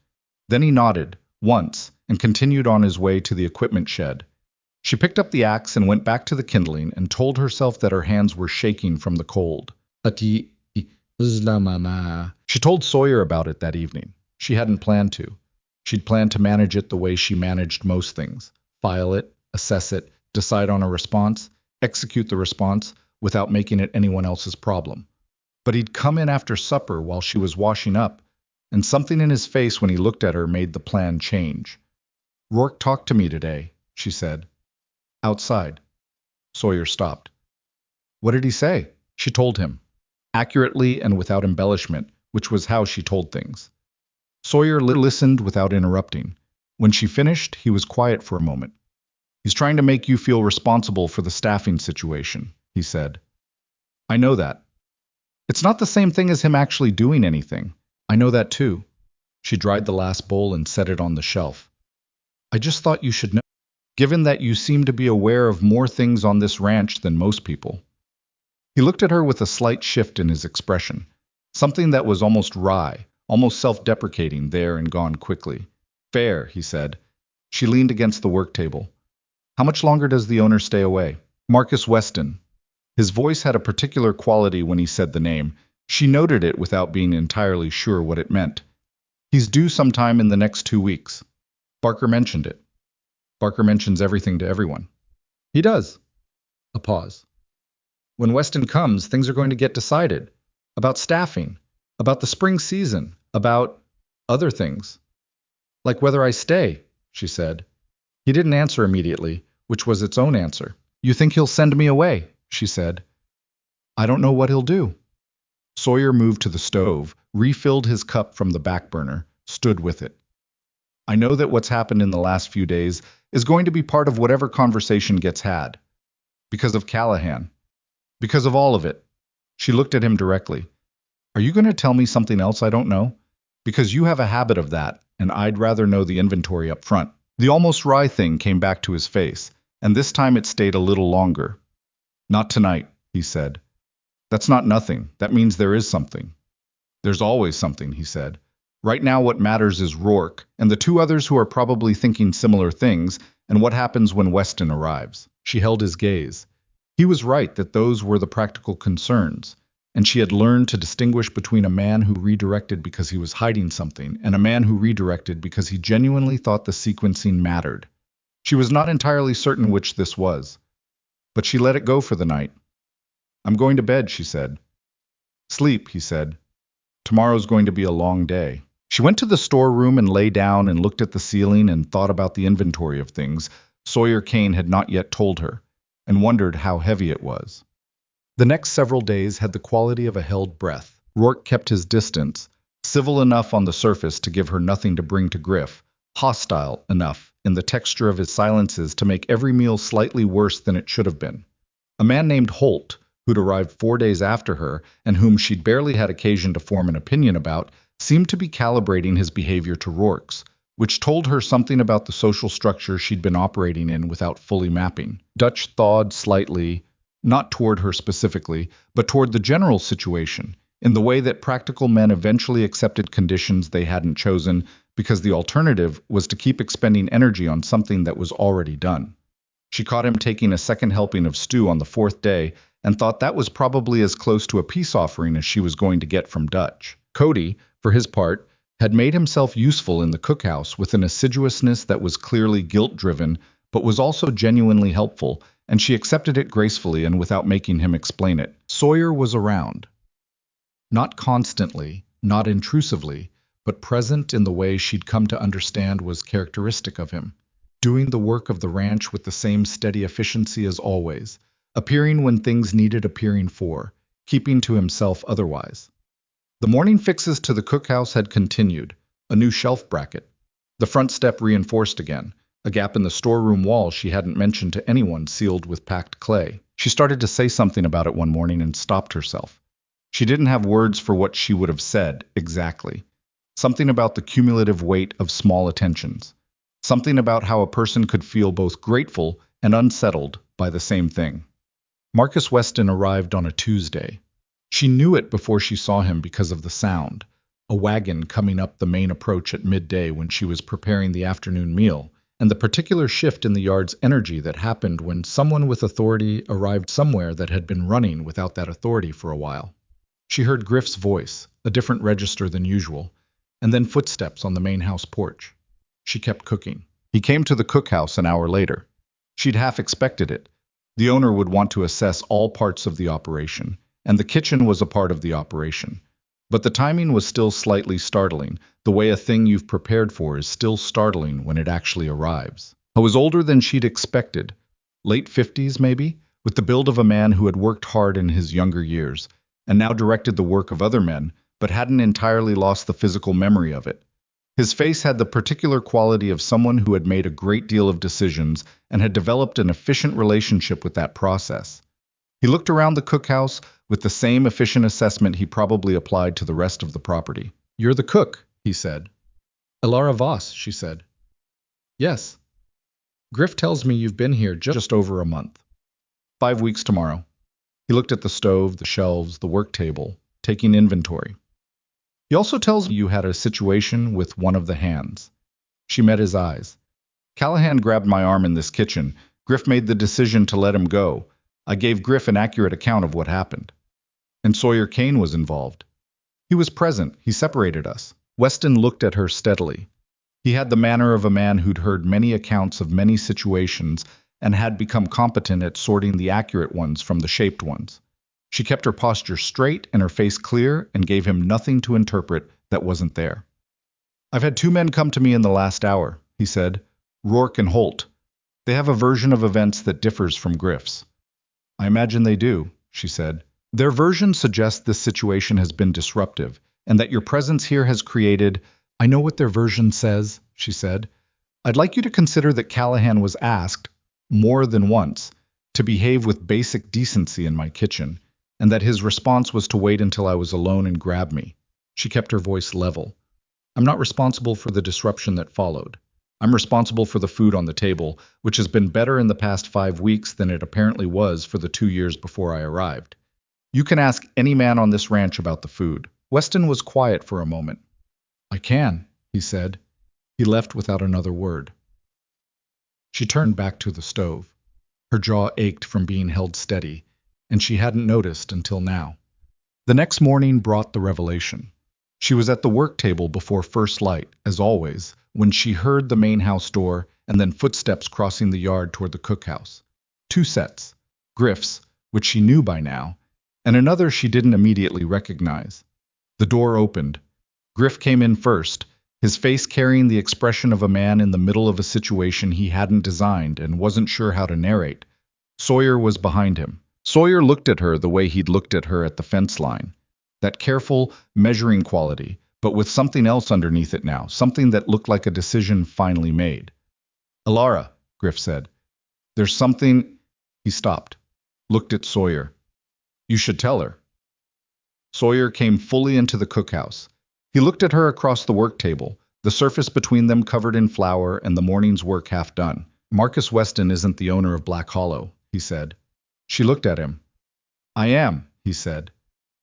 S1: Then he nodded, once, and continued on his way to the equipment shed. She picked up the axe and went back to the kindling and told herself that her hands were shaking from the cold. She told Sawyer about it that evening. She hadn't planned to. She'd planned to manage it the way she managed most things. File it, assess it, decide on a response, execute the response without making it anyone else's problem. But he'd come in after supper while she was washing up, and something in his face when he looked at her made the plan change. Rourke talked to me today, she said. Outside. Sawyer stopped. What did he say? She told him, accurately and without embellishment, which was how she told things. Sawyer listened without interrupting. When she finished, he was quiet for a moment. He's trying to make you feel responsible for the staffing situation, he said. I know that. It's not the same thing as him actually doing anything. I know that too. She dried the last bowl and set it on the shelf. I just thought you should know, given that you seem to be aware of more things on this ranch than most people. He looked at her with a slight shift in his expression, something that was almost wry, almost self-deprecating there and gone quickly. Fair, he said. She leaned against the work table. How much longer does the owner stay away? Marcus Weston. His voice had a particular quality when he said the name. She noted it without being entirely sure what it meant. He's due sometime in the next 2 weeks. Barker mentioned it. Barker mentions everything to everyone. He does. A pause. When Weston comes, things are going to get decided. About staffing. About the spring season. About other things. Like whether I stay, she said. He didn't answer immediately, which was its own answer. You think he'll send me away, she said. I don't know what he'll do. Sawyer moved to the stove, refilled his cup from the back burner, stood with it. I know that what's happened in the last few days is going to be part of whatever conversation gets had. Because of Callahan. Because of all of it. She looked at him directly. Are you going to tell me something else I don't know? Because you have a habit of that, and I'd rather know the inventory up front. The almost wry thing came back to his face, and this time it stayed a little longer. Not tonight, he said. That's not nothing. That means there is something. There's always something, he said. Right now what matters is Rourke, and the 2 others who are probably thinking similar things, and what happens when Weston arrives. She held his gaze. He was right that those were the practical concerns, and she had learned to distinguish between a man who redirected because he was hiding something and a man who redirected because he genuinely thought the sequencing mattered. She was not entirely certain which this was, but she let it go for the night. I'm going to bed, she said. Sleep, he said. Tomorrow's going to be a long day. She went to the storeroom and lay down and looked at the ceiling and thought about the inventory of things Sawyer Kane had not yet told her, and wondered how heavy it was. The next several days had the quality of a held breath. Rourke kept his distance, civil enough on the surface to give her nothing to bring to grief, hostile enough in the texture of his silences to make every meal slightly worse than it should have been. A man named Holt, who'd arrived 4 days after her and whom she'd barely had occasion to form an opinion about, seemed to be calibrating his behavior to Rourke's, which told her something about the social structure she'd been operating in without fully mapping. Dutch thawed slightly, not toward her specifically, but toward the general situation, in the way that practical men eventually accepted conditions they hadn't chosen because the alternative was to keep expending energy on something that was already done. She caught him taking a second helping of stew on the 4th day and thought that was probably as close to a peace offering as she was going to get from Dutch. Cody, for his part, had made himself useful in the cookhouse with an assiduousness that was clearly guilt-driven, but was also genuinely helpful, and she accepted it gracefully and without making him explain it. Sawyer was around. Not constantly, not intrusively, but present in the way she'd come to understand was characteristic of him, doing the work of the ranch with the same steady efficiency as always, appearing when things needed appearing for, keeping to himself otherwise. The morning fixes to the cookhouse had continued, a new shelf bracket, the front step reinforced again, a gap in the storeroom wall she hadn't mentioned to anyone sealed with packed clay. She started to say something about it one morning and stopped herself. She didn't have words for what she would have said, exactly. Something about the cumulative weight of small attentions. Something about how a person could feel both grateful and unsettled by the same thing. Marcus Weston arrived on a Tuesday. She knew it before she saw him because of the sound, a wagon coming up the main approach at midday when she was preparing the afternoon meal, and the particular shift in the yard's energy that happened when someone with authority arrived somewhere that had been running without that authority for a while. She heard Griff's voice, a different register than usual, and then footsteps on the main house porch. She kept cooking. He came to the cookhouse an hour later. She'd half expected it. The owner would want to assess all parts of the operation, and the kitchen was a part of the operation. But the timing was still slightly startling, the way a thing you've prepared for is still startling when it actually arrives. I was older than she'd expected, late 50s maybe, with the build of a man who had worked hard in his younger years, and now directed the work of other men, but hadn't entirely lost the physical memory of it. His face had the particular quality of someone who had made a great deal of decisions and had developed an efficient relationship with that process. He looked around the cookhouse with the same efficient assessment he probably applied to the rest of the property. "You're the cook," he said. "Elara Voss," she said. "Yes. Griff tells me you've been here just over a month. 5 weeks tomorrow." He looked at the stove, the shelves, the work table, taking inventory. "He also tells me you had a situation with one of the hands." She met his eyes. "Callahan grabbed my arm in this kitchen. Griff made the decision to let him go. I gave Griff an accurate account of what happened." "And Sawyer Kane was involved." "He was present. He separated us." Weston looked at her steadily. He had the manner of a man who'd heard many accounts of many situations and had become competent at sorting the accurate ones from the shaped ones. She kept her posture straight and her face clear and gave him nothing to interpret that wasn't there. "I've had 2 men come to me in the last hour," he said. "Rourke and Holt. They have a version of events that differs from Griff's." "I imagine they do," she said. "Their version suggests this situation has been disruptive and that your presence here has created—" "I know what their version says," she said. "I'd like you to consider that Callahan was asked, more than once, to behave with basic decency in my kitchen, and that his response was to wait until I was alone and grab me." She kept her voice level. "I'm not responsible for the disruption that followed. I'm responsible for the food on the table, which has been better in the past 5 weeks than it apparently was for the 2 years before I arrived. You can ask any man on this ranch about the food." Weston was quiet for a moment. "I can," he said. He left without another word. She turned back to the stove. Her jaw ached from being held steady, and she hadn't noticed until now. The next morning brought the revelation. She was at the work table before first light, as always, when she heard the main house door and then footsteps crossing the yard toward the cookhouse. 2 sets. Griff's, which she knew by now, and another she didn't immediately recognize. The door opened. Griff came in first, his face carrying the expression of a man in the middle of a situation he hadn't designed and wasn't sure how to narrate. Sawyer was behind him. Sawyer looked at her the way he'd looked at her at the fence line. That careful, measuring quality, but with something else underneath it now, something that looked like a decision finally made. "Elara," Griff said. "There's something—" He stopped, looked at Sawyer. "You should tell her." Sawyer came fully into the cookhouse. He looked at her across the work table, the surface between them covered in flour and the morning's work half done. "Marcus Weston isn't the owner of Black Hollow," he said. She looked at him. "I am," he said.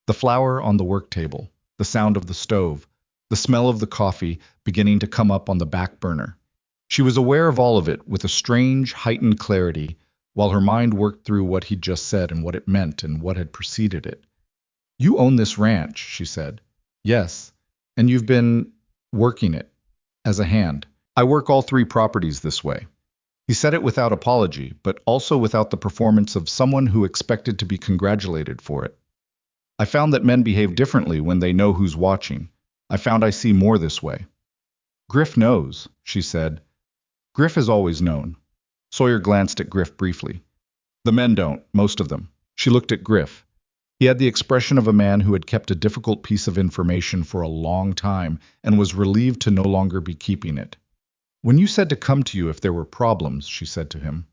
S1: The flour on the work table, the sound of the stove, the smell of the coffee beginning to come up on the back burner. She was aware of all of it with a strange, heightened clarity, while her mind worked through what he'd just said and what it meant and what had preceded it. "You own this ranch," she said. "Yes. And you've been working it as a hand." "I work all 3 properties this way." He said it without apology, but also without the performance of someone who expected to be congratulated for it. "I found that men behave differently when they know who's watching. I found I see more this way." "Griff knows," she said. "Griff has always known." Sawyer glanced at Griff briefly. "The men don't, most of them." She looked at Griff. He had the expression of a man who had kept a difficult piece of information for a long time and was relieved to no longer be keeping it. "When you said to come to you if there were problems," she said to him.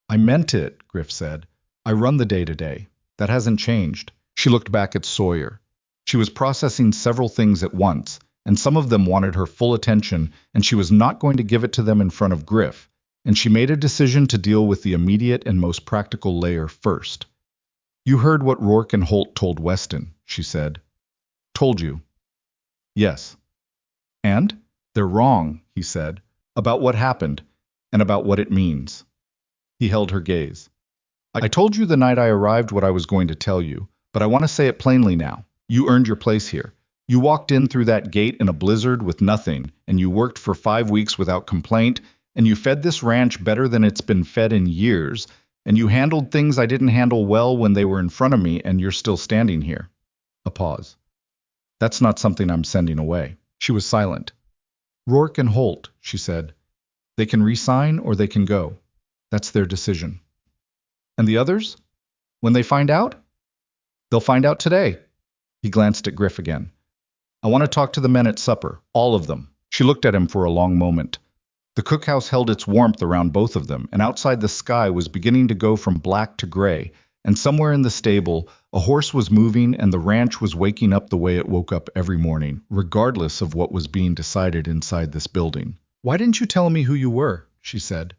S1: "I meant it," Griff said. "I run the day-to-day. That hasn't changed." She looked back at Sawyer. She was processing several things at once, and some of them wanted her full attention, and she was not going to give it to them in front of Griff, and she made a decision to deal with the immediate and most practical layer first. "You heard what Rourke and Holt told Weston," she said. "Told you?" "Yes." "And?" "They're wrong," he said, "about what happened, and about what it means." He held her gaze. "I told you the night I arrived what I was going to tell you, but I want to say it plainly now. You earned your place here. You walked in through that gate in a blizzard with nothing, and you worked for 5 weeks without complaint, and you fed this ranch better than it's been fed in years, and you handled things I didn't handle well when they were in front of me, and you're still standing here." A pause. "That's not something I'm sending away." She was silent. "Rourke and Holt," she said. "They can resign or they can go. That's their decision." "And the others? When they find out?" "They'll find out today." He glanced at Griff again. I want to talk to the men at supper, all of them. She looked at him for a long moment. The cookhouse held its warmth around both of them, and outside the sky was beginning to go from black to gray, and somewhere in the stable, a horse was moving and the ranch was waking up the way it woke up every morning, regardless of what was being decided inside this building. "Why didn't you tell me who you were?" she said.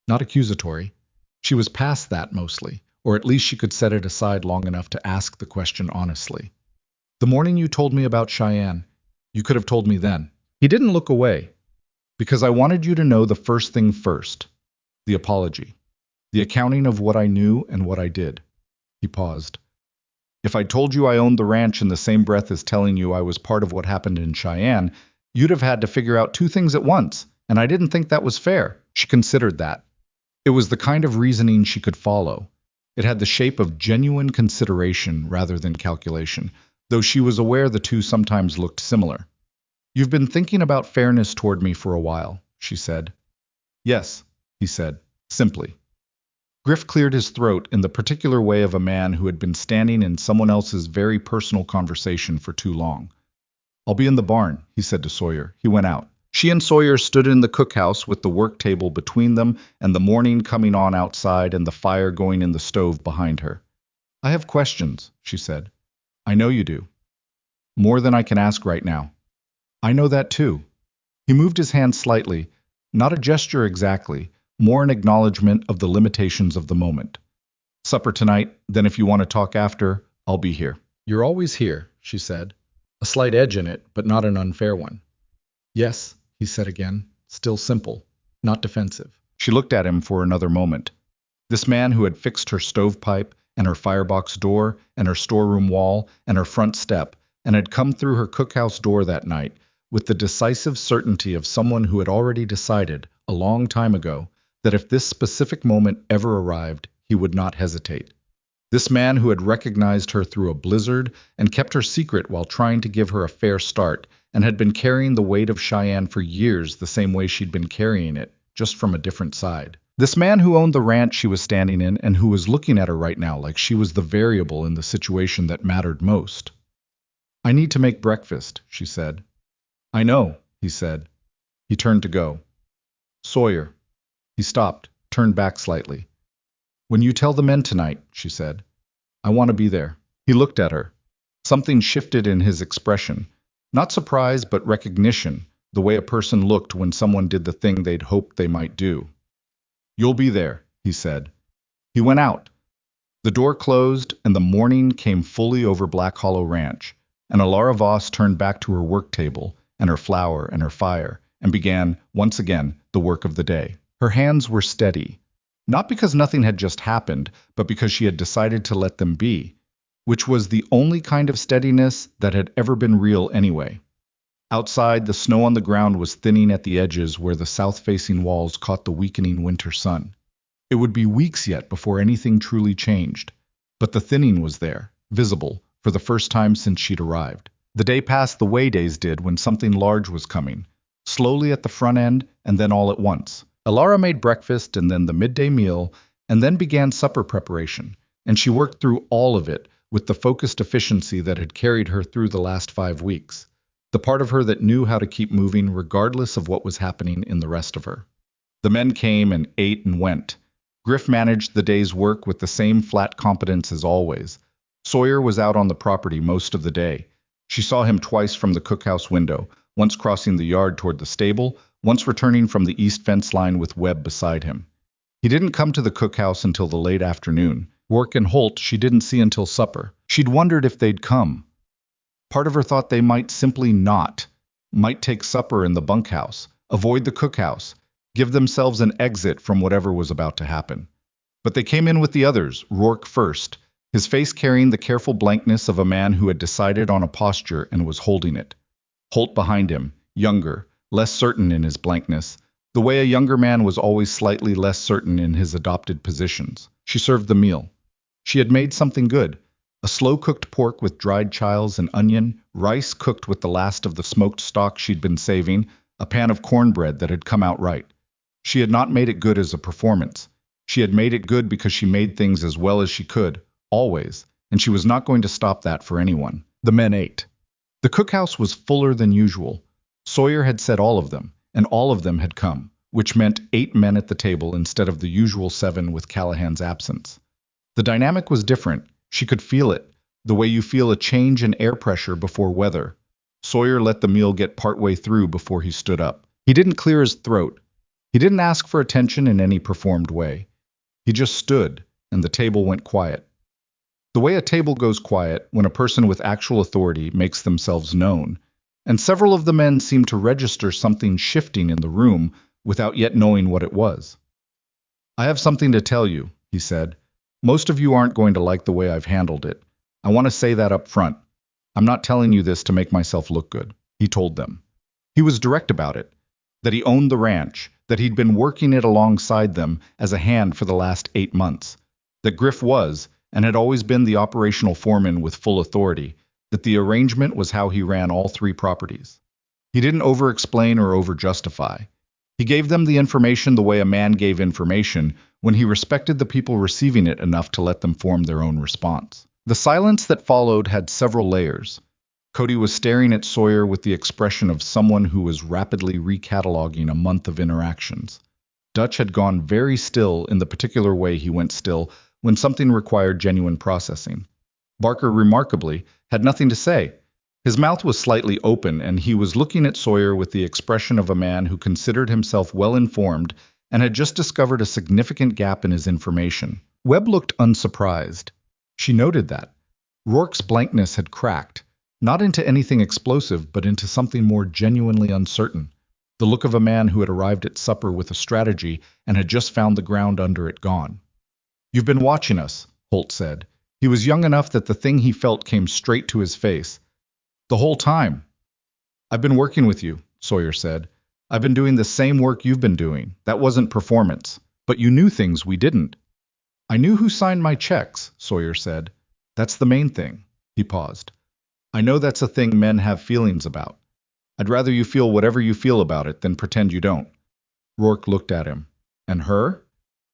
S1: Not accusatory. She was past that mostly, or at least she could set it aside long enough to ask the question honestly. "The morning you told me about Cheyenne, you could have told me then." He didn't look away. "Because I wanted you to know the first thing first. The apology. The accounting of what I knew and what I did." He paused. "If I told you I owned the ranch in the same breath as telling you I was part of what happened in Cheyenne, you'd have had to figure out two things at once, and I didn't think that was fair." She considered that. It was the kind of reasoning she could follow. It had the shape of genuine consideration rather than calculation, though she was aware the two sometimes looked similar. "You've been thinking about fairness toward me for a while," she said. "Yes," he said, simply. Griff cleared his throat in the particular way of a man who had been standing in someone else's very personal conversation for too long. "I'll be in the barn," he said to Sawyer. He went out. She and Sawyer stood in the cookhouse with the work table between them and the morning coming on outside and the fire going in the stove behind her. "I have questions," she said. "I know you do. More than I can ask right now." "I know that too." He moved his hand slightly, not a gesture exactly, more an acknowledgement of the limitations of the moment. "Supper tonight, then if you want to talk after, I'll be here." "You're always here," she said. A slight edge in it, but not an unfair one. "Yes," he said again, still simple, not defensive. She looked at him for another moment. This man who had fixed her stovepipe and her firebox door and her storeroom wall and her front step and had come through her cookhouse door that night with the decisive certainty of someone who had already decided, a long time ago, that if this specific moment ever arrived, he would not hesitate. This man who had recognized her through a blizzard and kept her secret while trying to give her a fair start, and had been carrying the weight of Cheyenne for years the same way she'd been carrying it, just from a different side. This man who owned the ranch she was standing in and who was looking at her right now like she was the variable in the situation that mattered most. "I need to make breakfast," she said. "I know," he said. He turned to go. "Sawyer." He stopped, turned back slightly. "When you tell the men tonight," she said, "I want to be there." He looked at her. Something shifted in his expression. Not surprise, but recognition, the way a person looked when someone did the thing they'd hoped they might do. "You'll be there," he said. He went out. The door closed, and the morning came fully over Black Hollow Ranch, and Alara Voss turned back to her work table, and her flour and her fire, and began, once again, the work of the day. Her hands were steady. Not because nothing had just happened, but because she had decided to let them be, which was the only kind of steadiness that had ever been real anyway. Outside, the snow on the ground was thinning at the edges where the south-facing walls caught the weakening winter sun. It would be weeks yet before anything truly changed, but the thinning was there, visible, for the first time since she'd arrived. The day passed the way days did when something large was coming, slowly at the front end and then all at once. Alara made breakfast and then the midday meal, and then began supper preparation, and she worked through all of it with the focused efficiency that had carried her through the last 5 weeks, the part of her that knew how to keep moving regardless of what was happening in the rest of her. The men came and ate and went. Griff managed the day's work with the same flat competence as always. Sawyer was out on the property most of the day. She saw him twice from the cookhouse window, once crossing the yard toward the stable, once returning from the east fence line with Webb beside him. He didn't come to the cookhouse until the late afternoon. Rourke and Holt she didn't see until supper. She'd wondered if they'd come. Part of her thought they might simply not, might take supper in the bunkhouse, avoid the cookhouse, give themselves an exit from whatever was about to happen. But they came in with the others, Rourke first, his face carrying the careful blankness of a man who had decided on a posture and was holding it. Holt behind him, younger, less certain in his blankness, the way a younger man was always slightly less certain in his adopted positions. She served the meal. She had made something good. A slow-cooked pork with dried chiles and onion, rice cooked with the last of the smoked stock she'd been saving, a pan of cornbread that had come out right. She had not made it good as a performance. She had made it good because she made things as well as she could, always, and she was not going to stop that for anyone. The men ate. The cookhouse was fuller than usual. Sawyer had said all of them, and all of them had come, which meant 8 men at the table instead of the usual 7 with Callahan's absence. The dynamic was different. She could feel it, the way you feel a change in air pressure before weather. Sawyer let the meal get partway through before he stood up. He didn't clear his throat. He didn't ask for attention in any performed way. He just stood, and the table went quiet. The way a table goes quiet when a person with actual authority makes themselves known, and several of the men seemed to register something shifting in the room without yet knowing what it was. "I have something to tell you," he said. "Most of you aren't going to like the way I've handled it. I want to say that up front. I'm not telling you this to make myself look good," he told them. He was direct about it, that he owned the ranch, that he'd been working it alongside them as a hand for the last 8 months, that Griff was, and had always been the operational foreman with full authority, that the arrangement was how he ran all 3 properties. He didn't over-explain or over-justify. He gave them the information the way a man gave information when he respected the people receiving it enough to let them form their own response. The silence that followed had several layers. Cody was staring at Sawyer with the expression of someone who was rapidly recataloguing a month of interactions. Dutch had gone very still in the particular way he went still when something required genuine processing. Barker, remarkably, had nothing to say. His mouth was slightly open, and he was looking at Sawyer with the expression of a man who considered himself well-informed and had just discovered a significant gap in his information. Webb looked unsurprised. She noted that. Rourke's blankness had cracked, not into anything explosive, but into something more genuinely uncertain. The look of a man who had arrived at supper with a strategy and had just found the ground under it gone. "You've been watching us," Holt said. He was young enough that the thing he felt came straight to his face. "The whole time." "I've been working with you," Sawyer said. "I've been doing the same work you've been doing. That wasn't performance. But you knew things we didn't." "I knew who signed my checks," Sawyer said. "That's the main thing." He paused. "I know that's a thing men have feelings about. I'd rather you feel whatever you feel about it than pretend you don't." Rourke looked at him. "And her?"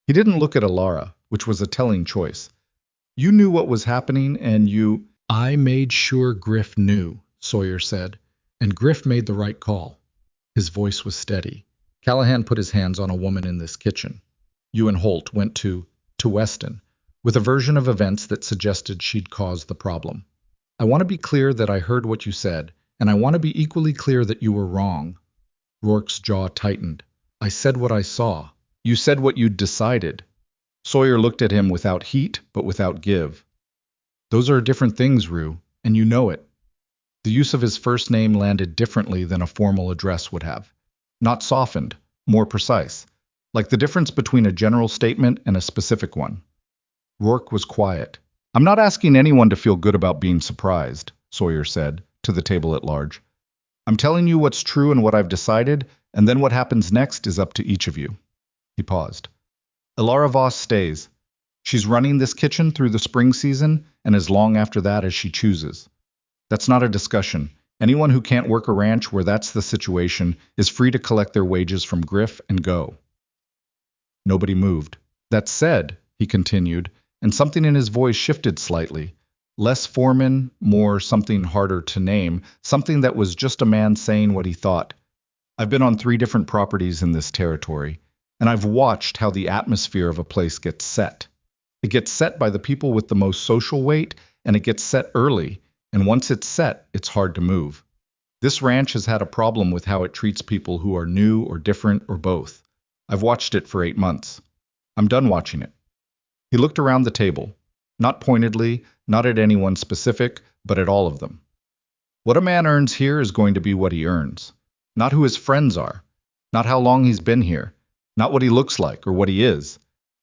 S1: He didn't look at Alara, which was a telling choice. "You knew what was happening, and you—" "I made sure Griff knew," Sawyer said, "and Griff made the right call." His voice was steady. "Callahan put his hands on a woman in this kitchen. You and Holt went to Weston, with a version of events that suggested she'd caused the problem. I want to be clear that I heard what you said, and I want to be equally clear that you were wrong." Rourke's jaw tightened. "I said what I saw. You said what you'd decided." Sawyer looked at him without heat, but without give. "Those are different things, Rue, and you know it." The use of his first name landed differently than a formal address would have. Not softened, more precise, like the difference between a general statement and a specific one. Rourke was quiet. "I'm not asking anyone to feel good about being surprised," Sawyer said, to the table at large. "I'm telling you what's true and what I've decided, and then what happens next is up to each of you." He paused. "Alara Voss stays. She's running this kitchen through the spring season and as long after that as she chooses. That's not a discussion. Anyone who can't work a ranch where that's the situation is free to collect their wages from Griff and go." Nobody moved. "That said," he continued, and something in his voice shifted slightly. Less foreman, more something harder to name, something that was just a man saying what he thought. "I've been on 3 different properties in this territory, and I've watched how the atmosphere of a place gets set. It gets set by the people with the most social weight, and it gets set early, and once it's set, it's hard to move. This ranch has had a problem with how it treats people who are new or different or both. I've watched it for 8 months. I'm done watching it." He looked around the table, not pointedly, not at anyone specific, but at all of them. "What a man earns here is going to be what he earns. Not who his friends are, not how long he's been here, not what he looks like or what he is.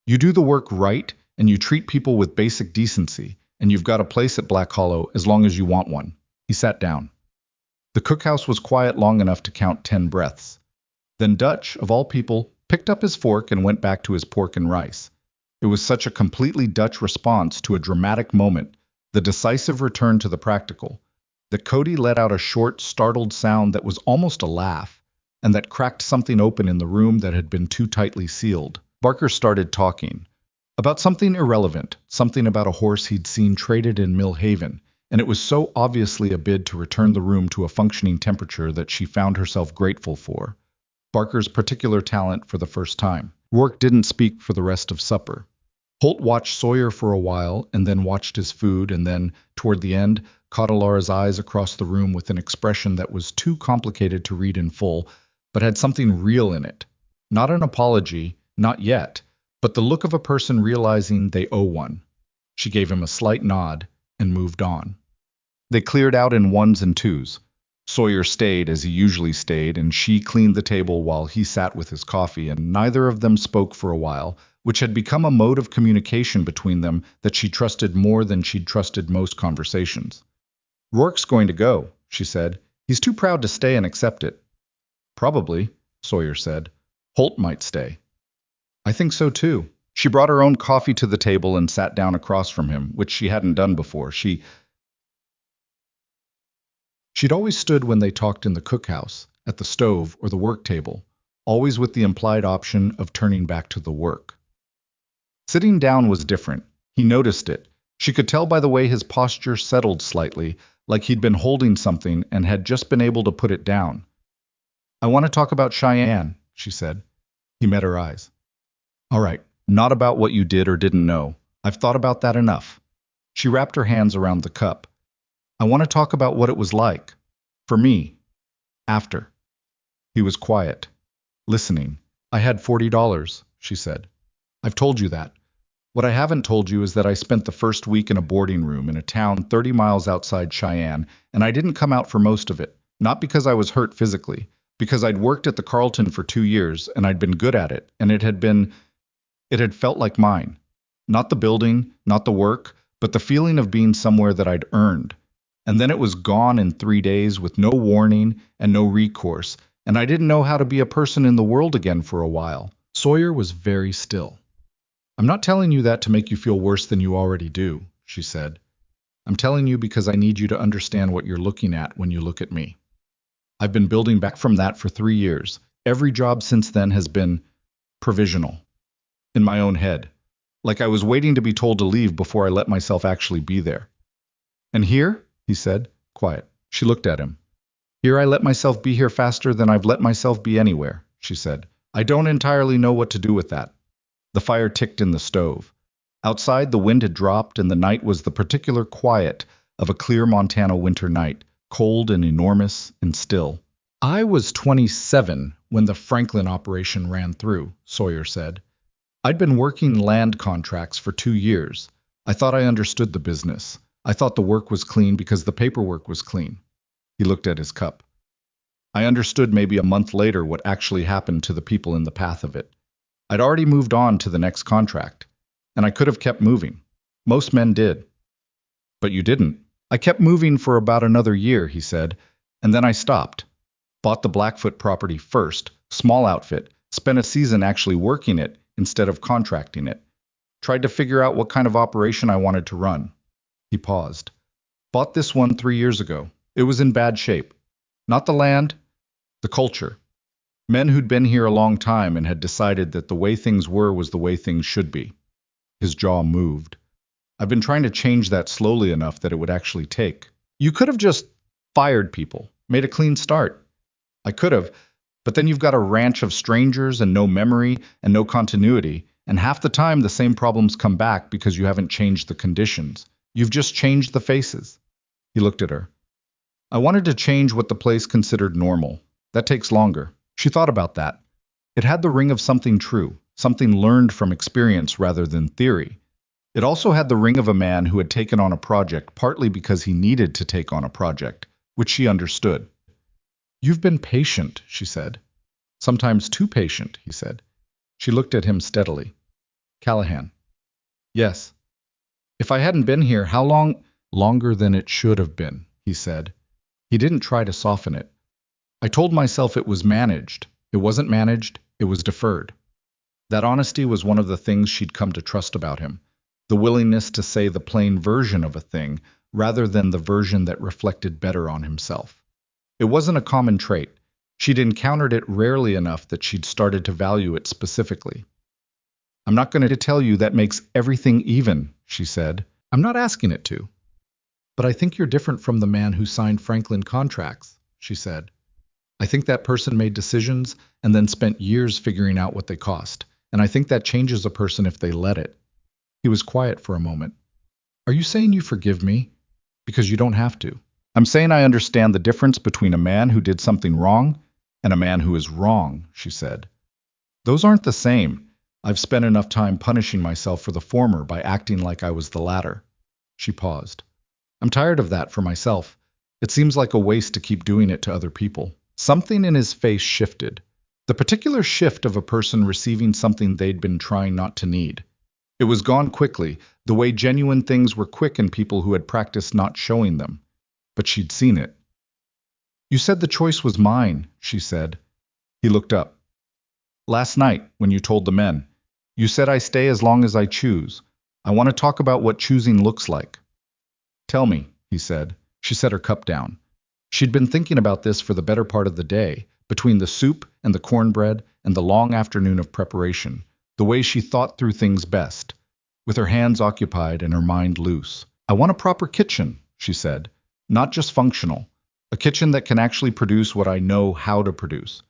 S1: You do the work right, and you treat people with basic decency, and you've got a place at Black Hollow as long as you want one." He sat down. The cookhouse was quiet long enough to count 10 breaths. Then Dutch, of all people, picked up his fork and went back to his pork and rice. It was such a completely Dutch response to a dramatic moment, the decisive return to the practical, that Cody let out a short, startled sound that was almost a laugh, and that cracked something open in the room that had been too tightly sealed. Barker started talking. About something irrelevant, something about a horse he'd seen traded in Mill Haven, and it was so obviously a bid to return the room to a functioning temperature that she found herself grateful for Barker's particular talent for the first time. Rourke didn't speak for the rest of supper. Holt watched Sawyer for a while, and then watched his food, and then, toward the end, caught Alara's eyes across the room with an expression that was too complicated to read in full, but had something real in it. Not an apology, not yet, but the look of a person realizing they owe one. She gave him a slight nod and moved on. They cleared out in ones and twos. Sawyer stayed as he usually stayed, and she cleaned the table while he sat with his coffee, and neither of them spoke for a while, which had become a mode of communication between them that she trusted more than she'd trusted most conversations. "Rourke's going to go," she said. "He's too proud to stay and accept it." "Probably," Sawyer said. "Holt might stay." "I think so too." She brought her own coffee to the table and sat down across from him, which she hadn't done before. She'd always stood when they talked in the cookhouse, at the stove, or the work table, always with the implied option of turning back to the work. Sitting down was different. He noticed it. She could tell by the way his posture settled slightly, like he'd been holding something and had just been able to put it down. "I want to talk about Cheyenne," she said. He met her eyes. "All right, not about what you did or didn't know. I've thought about that enough." She wrapped her hands around the cup. "I want to talk about what it was like. For me. After." He was quiet, listening. "I had $40, she said. "I've told you that. What I haven't told you is that I spent the first week in a boarding room in a town 30 miles outside Cheyenne, and I didn't come out for most of it. Not because I was hurt physically, because I'd worked at the Carlton for 2 years, and I'd been good at it, and it had felt like mine. Not the building, not the work, but the feeling of being somewhere that I'd earned. And then it was gone in 3 days with no warning and no recourse, and I didn't know how to be a person in the world again for a while." Sawyer was very still. "I'm not telling you that to make you feel worse than you already do," she said. "I'm telling you because I need you to understand what you're looking at when you look at me. I've been building back from that for 3 years. Every job since then has been provisional. In my own head. Like I was waiting to be told to leave before I let myself actually be there. And here?" he said, quiet. She looked at him. "Here I let myself be here faster than I've let myself be anywhere," she said. "I don't entirely know what to do with that." The fire ticked in the stove. Outside, the wind had dropped, and the night was the particular quiet of a clear Montana winter night, cold and enormous and still. "I was 27 when the Franklin operation ran through," Sawyer said. "I'd been working land contracts for 2 years. I thought I understood the business. I thought the work was clean because the paperwork was clean." He looked at his cup. "I understood maybe a month later what actually happened to the people in the path of it. I'd already moved on to the next contract, and I could have kept moving. Most men did. But you didn't." "I kept moving for about another year," he said, "and then I stopped. Bought the Blackfoot property first, small outfit, spent a season actually working it instead of contracting it. Tried to figure out what kind of operation I wanted to run." He paused. "Bought this one 3 years ago. It was in bad shape. Not the land, the culture. Men who'd been here a long time and had decided that the way things were was the way things should be." His jaw moved. "I've been trying to change that slowly enough that it would actually take. You could have just fired people, made a clean start." "I could have, but then you've got a ranch of strangers and no memory and no continuity, and half the time the same problems come back because you haven't changed the conditions. You've just changed the faces." He looked at her. "I wanted to change what the place considered normal. That takes longer." She thought about that. It had the ring of something true, something learned from experience rather than theory. It also had the ring of a man who had taken on a project partly because he needed to take on a project, which she understood. "You've been patient," she said. "Sometimes too patient," he said. She looked at him steadily. "Callahan." "Yes." "If I hadn't been here, how long—" "Longer than it should have been," he said. He didn't try to soften it. "I told myself it was managed. It wasn't managed, it was deferred." That honesty was one of the things she'd come to trust about him. The willingness to say the plain version of a thing, rather than the version that reflected better on himself. It wasn't a common trait. She'd encountered it rarely enough that she'd started to value it specifically. "I'm not going to tell you that makes everything even," she said. "I'm not asking it to." But I think you're different from the man who signed Franklin contracts, she said. I think that person made decisions and then spent years figuring out what they cost. And I think that changes a person if they let it. He was quiet for a moment. Are you saying you forgive me? Because you don't have to. I'm saying I understand the difference between a man who did something wrong and a man who is wrong, she said. Those aren't the same. I've spent enough time punishing myself for the former by acting like I was the latter. She paused. I'm tired of that for myself. It seems like a waste to keep doing it to other people. Something in his face shifted. The particular shift of a person receiving something they'd been trying not to need. It was gone quickly, the way genuine things were quick in people who had practiced not showing them. But she'd seen it. You said the choice was mine, she said. He looked up. Last night, when you told the men, you said I stay as long as I choose. I want to talk about what choosing looks like. Tell me, he said. She set her cup down. She'd been thinking about this for the better part of the day, between the soup and the cornbread and the long afternoon of preparation, the way she thought through things best, with her hands occupied and her mind loose. I want a proper kitchen, she said, not just functional, a kitchen that can actually produce what I know how to produce.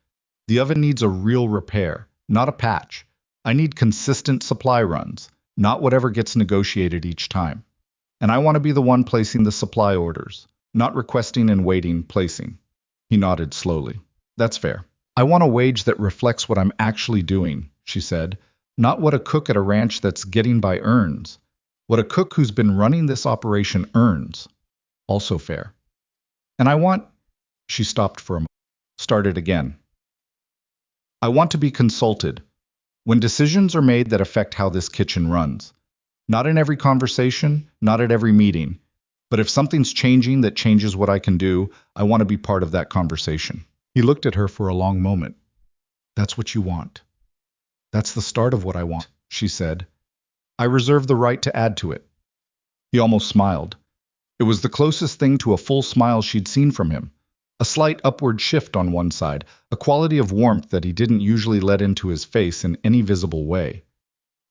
S1: The oven needs a real repair, not a patch. I need consistent supply runs, not whatever gets negotiated each time. And I want to be the one placing the supply orders, not requesting and waiting, placing. He nodded slowly. That's fair. I want a wage that reflects what I'm actually doing, she said, not what a cook at a ranch that's getting by earns. What a cook who's been running this operation earns. Also fair. And I want... She stopped for a moment. Started again. I want to be consulted. When decisions are made that affect how this kitchen runs. Not in every conversation, not at every meeting. But if something's changing that changes what I can do, I want to be part of that conversation. He looked at her for a long moment. That's what you want. That's the start of what I want, she said. I reserve the right to add to it. He almost smiled. It was the closest thing to a full smile she'd seen from him. A slight upward shift on one side, a quality of warmth that he didn't usually let into his face in any visible way.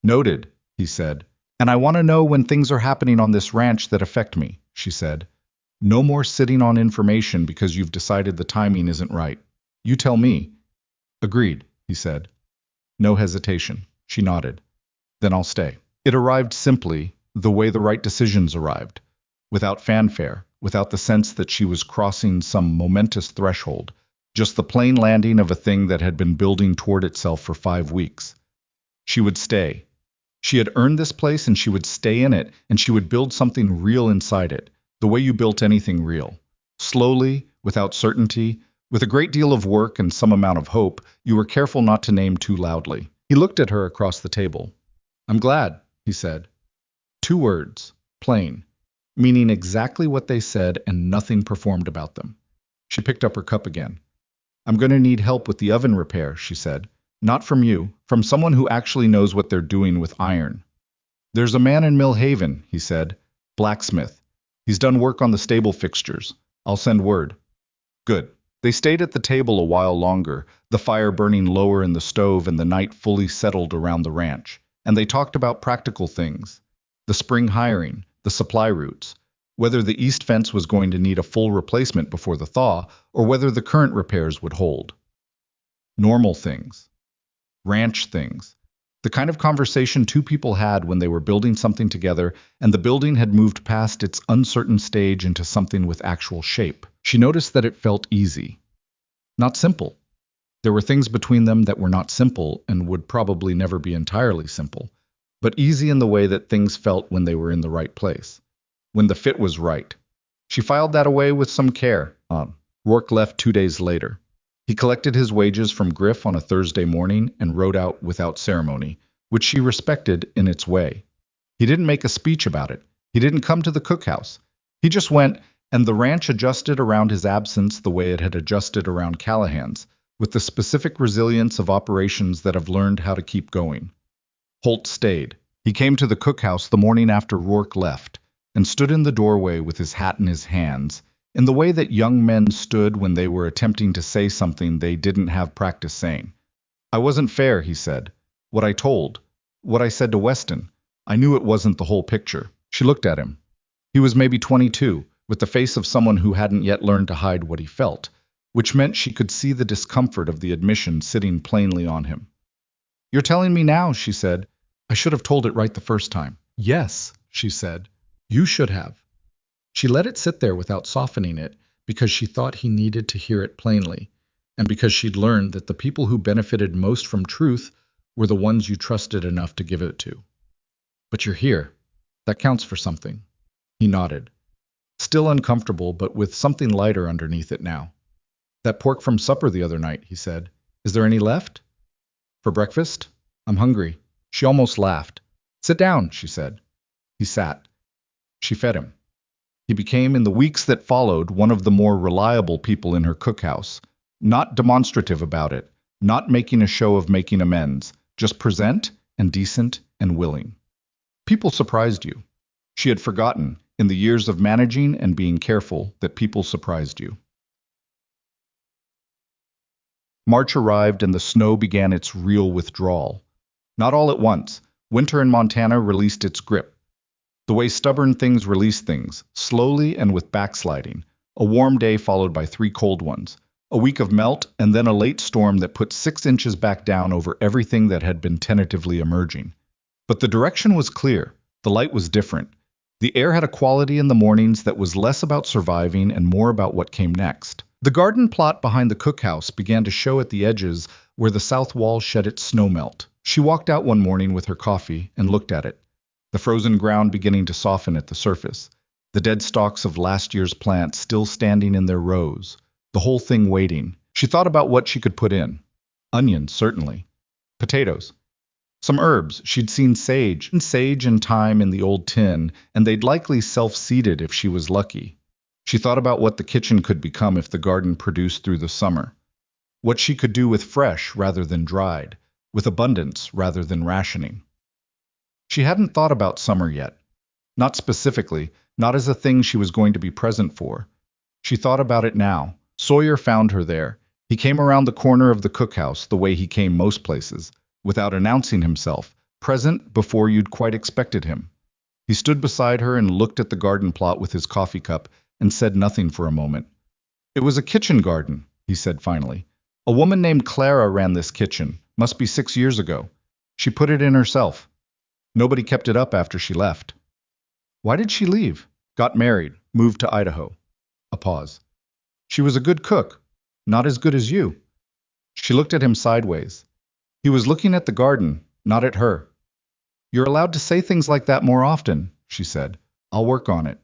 S1: Noted, he said. And I want to know when things are happening on this ranch that affect me, she said. No more sitting on information because you've decided the timing isn't right. You tell me. Agreed, he said. No hesitation. She nodded. Then I'll stay. It arrived simply, the way the right decisions arrived. Without fanfare, without the sense that she was crossing some momentous threshold, just the plain landing of a thing that had been building toward itself for 5 weeks. She would stay. She had earned this place and she would stay in it, and she would build something real inside it, the way you built anything real. Slowly, without certainty, with a great deal of work and some amount of hope, you were careful not to name too loudly. He looked at her across the table. I'm glad, he said. 2 words, plain, meaning exactly what they said and nothing performed about them. She picked up her cup again. I'm going to need help with the oven repair, she said. Not from you, from someone who actually knows what they're doing with iron. There's a man in Mill Haven, he said. Blacksmith. He's done work on the stable fixtures. I'll send word. Good. They stayed at the table a while longer, the fire burning lower in the stove and the night fully settled around the ranch. And they talked about practical things. The spring hiring, the supply routes, whether the east fence was going to need a full replacement before the thaw, or whether the current repairs would hold. Normal things. Ranch things. The kind of conversation 2 people had when they were building something together and the building had moved past its uncertain stage into something with actual shape. She noticed that it felt easy. Not simple. There were things between them that were not simple and would probably never be entirely simple, but easy in the way that things felt when they were in the right place, when the fit was right. She filed that away with some care. Rourke left 2 days later. He collected his wages from Griff on a Thursday morning and rode out without ceremony, which she respected in its way. He didn't make a speech about it. He didn't come to the cookhouse. He just went, and the ranch adjusted around his absence the way it had adjusted around Callahan's, with the specific resilience of operations that have learned how to keep going. Holt stayed. He came to the cookhouse the morning after Rourke left, and stood in the doorway with his hat in his hands, in the way that young men stood when they were attempting to say something they didn't have practice saying. I wasn't fair, he said. What I said to Weston, I knew it wasn't the whole picture. She looked at him. He was maybe 22, with the face of someone who hadn't yet learned to hide what he felt, which meant she could see the discomfort of the admission sitting plainly on him. "You're telling me now," she said. "I should have told it right the first time." "Yes," she said. "You should have." She let it sit there without softening it, because she thought he needed to hear it plainly, and because she'd learned that the people who benefited most from truth were the ones you trusted enough to give it to. "But you're here. That counts for something." He nodded. Still uncomfortable, but with something lighter underneath it now. "That pork from supper the other night," he said. "Is there any left?" "For breakfast? I'm hungry." She almost laughed. "Sit down," she said. He sat. She fed him. He became, in the weeks that followed, one of the more reliable people in her cookhouse. Not demonstrative about it, not making a show of making amends, just present and decent and willing. People surprised you. She had forgotten, in the years of managing and being careful, that people surprised you. March arrived and the snow began its real withdrawal. Not all at once. Winter in Montana released its grip. The way stubborn things release things, slowly and with backsliding. A warm day followed by 3 cold ones. A week of melt, and then a late storm that put 6 inches back down over everything that had been tentatively emerging. But the direction was clear. The light was different. The air had a quality in the mornings that was less about surviving and more about what came next. The garden plot behind the cookhouse began to show at the edges where the south wall shed its snow melt. She walked out one morning with her coffee and looked at it. The frozen ground beginning to soften at the surface. The dead stalks of last year's plants still standing in their rows. The whole thing waiting. She thought about what she could put in. Onions, certainly. Potatoes. Some herbs. She'd seen sage and thyme in the old tin, and they'd likely self-seeded if she was lucky. She thought about what the kitchen could become if the garden produced through the summer. What she could do with fresh rather than dried, with abundance rather than rationing. She hadn't thought about summer yet. Not specifically, not as a thing she was going to be present for. She thought about it now. Sawyer found her there. He came around the corner of the cookhouse the way he came most places, without announcing himself, present before you'd quite expected him. He stood beside her and looked at the garden plot with his coffee cup and said nothing for a moment. "It was a kitchen garden," he said finally. "A woman named Clara ran this kitchen, must be 6 years ago. She put it in herself. Nobody kept it up after she left." "Why did she leave?" "Got married, moved to Idaho." A pause. "She was a good cook. Not as good as you." She looked at him sideways. He was looking at the garden, not at her. "You're allowed to say things like that more often," she said. "I'll work on it."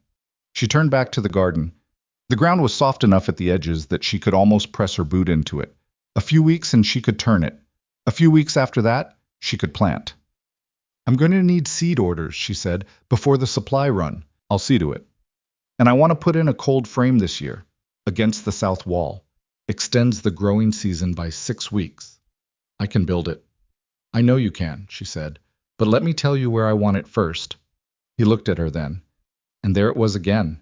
S1: She turned back to the garden. The ground was soft enough at the edges that she could almost press her boot into it. A few weeks and she could turn it. A few weeks after that, she could plant. "I'm going to need seed orders," she said, "before the supply run. I'll see to it. And I want to put in a cold frame this year, against the south wall. Extends the growing season by 6 weeks. I can build it." "I know you can," she said, "but let me tell you where I want it first." He looked at her then, and there it was again.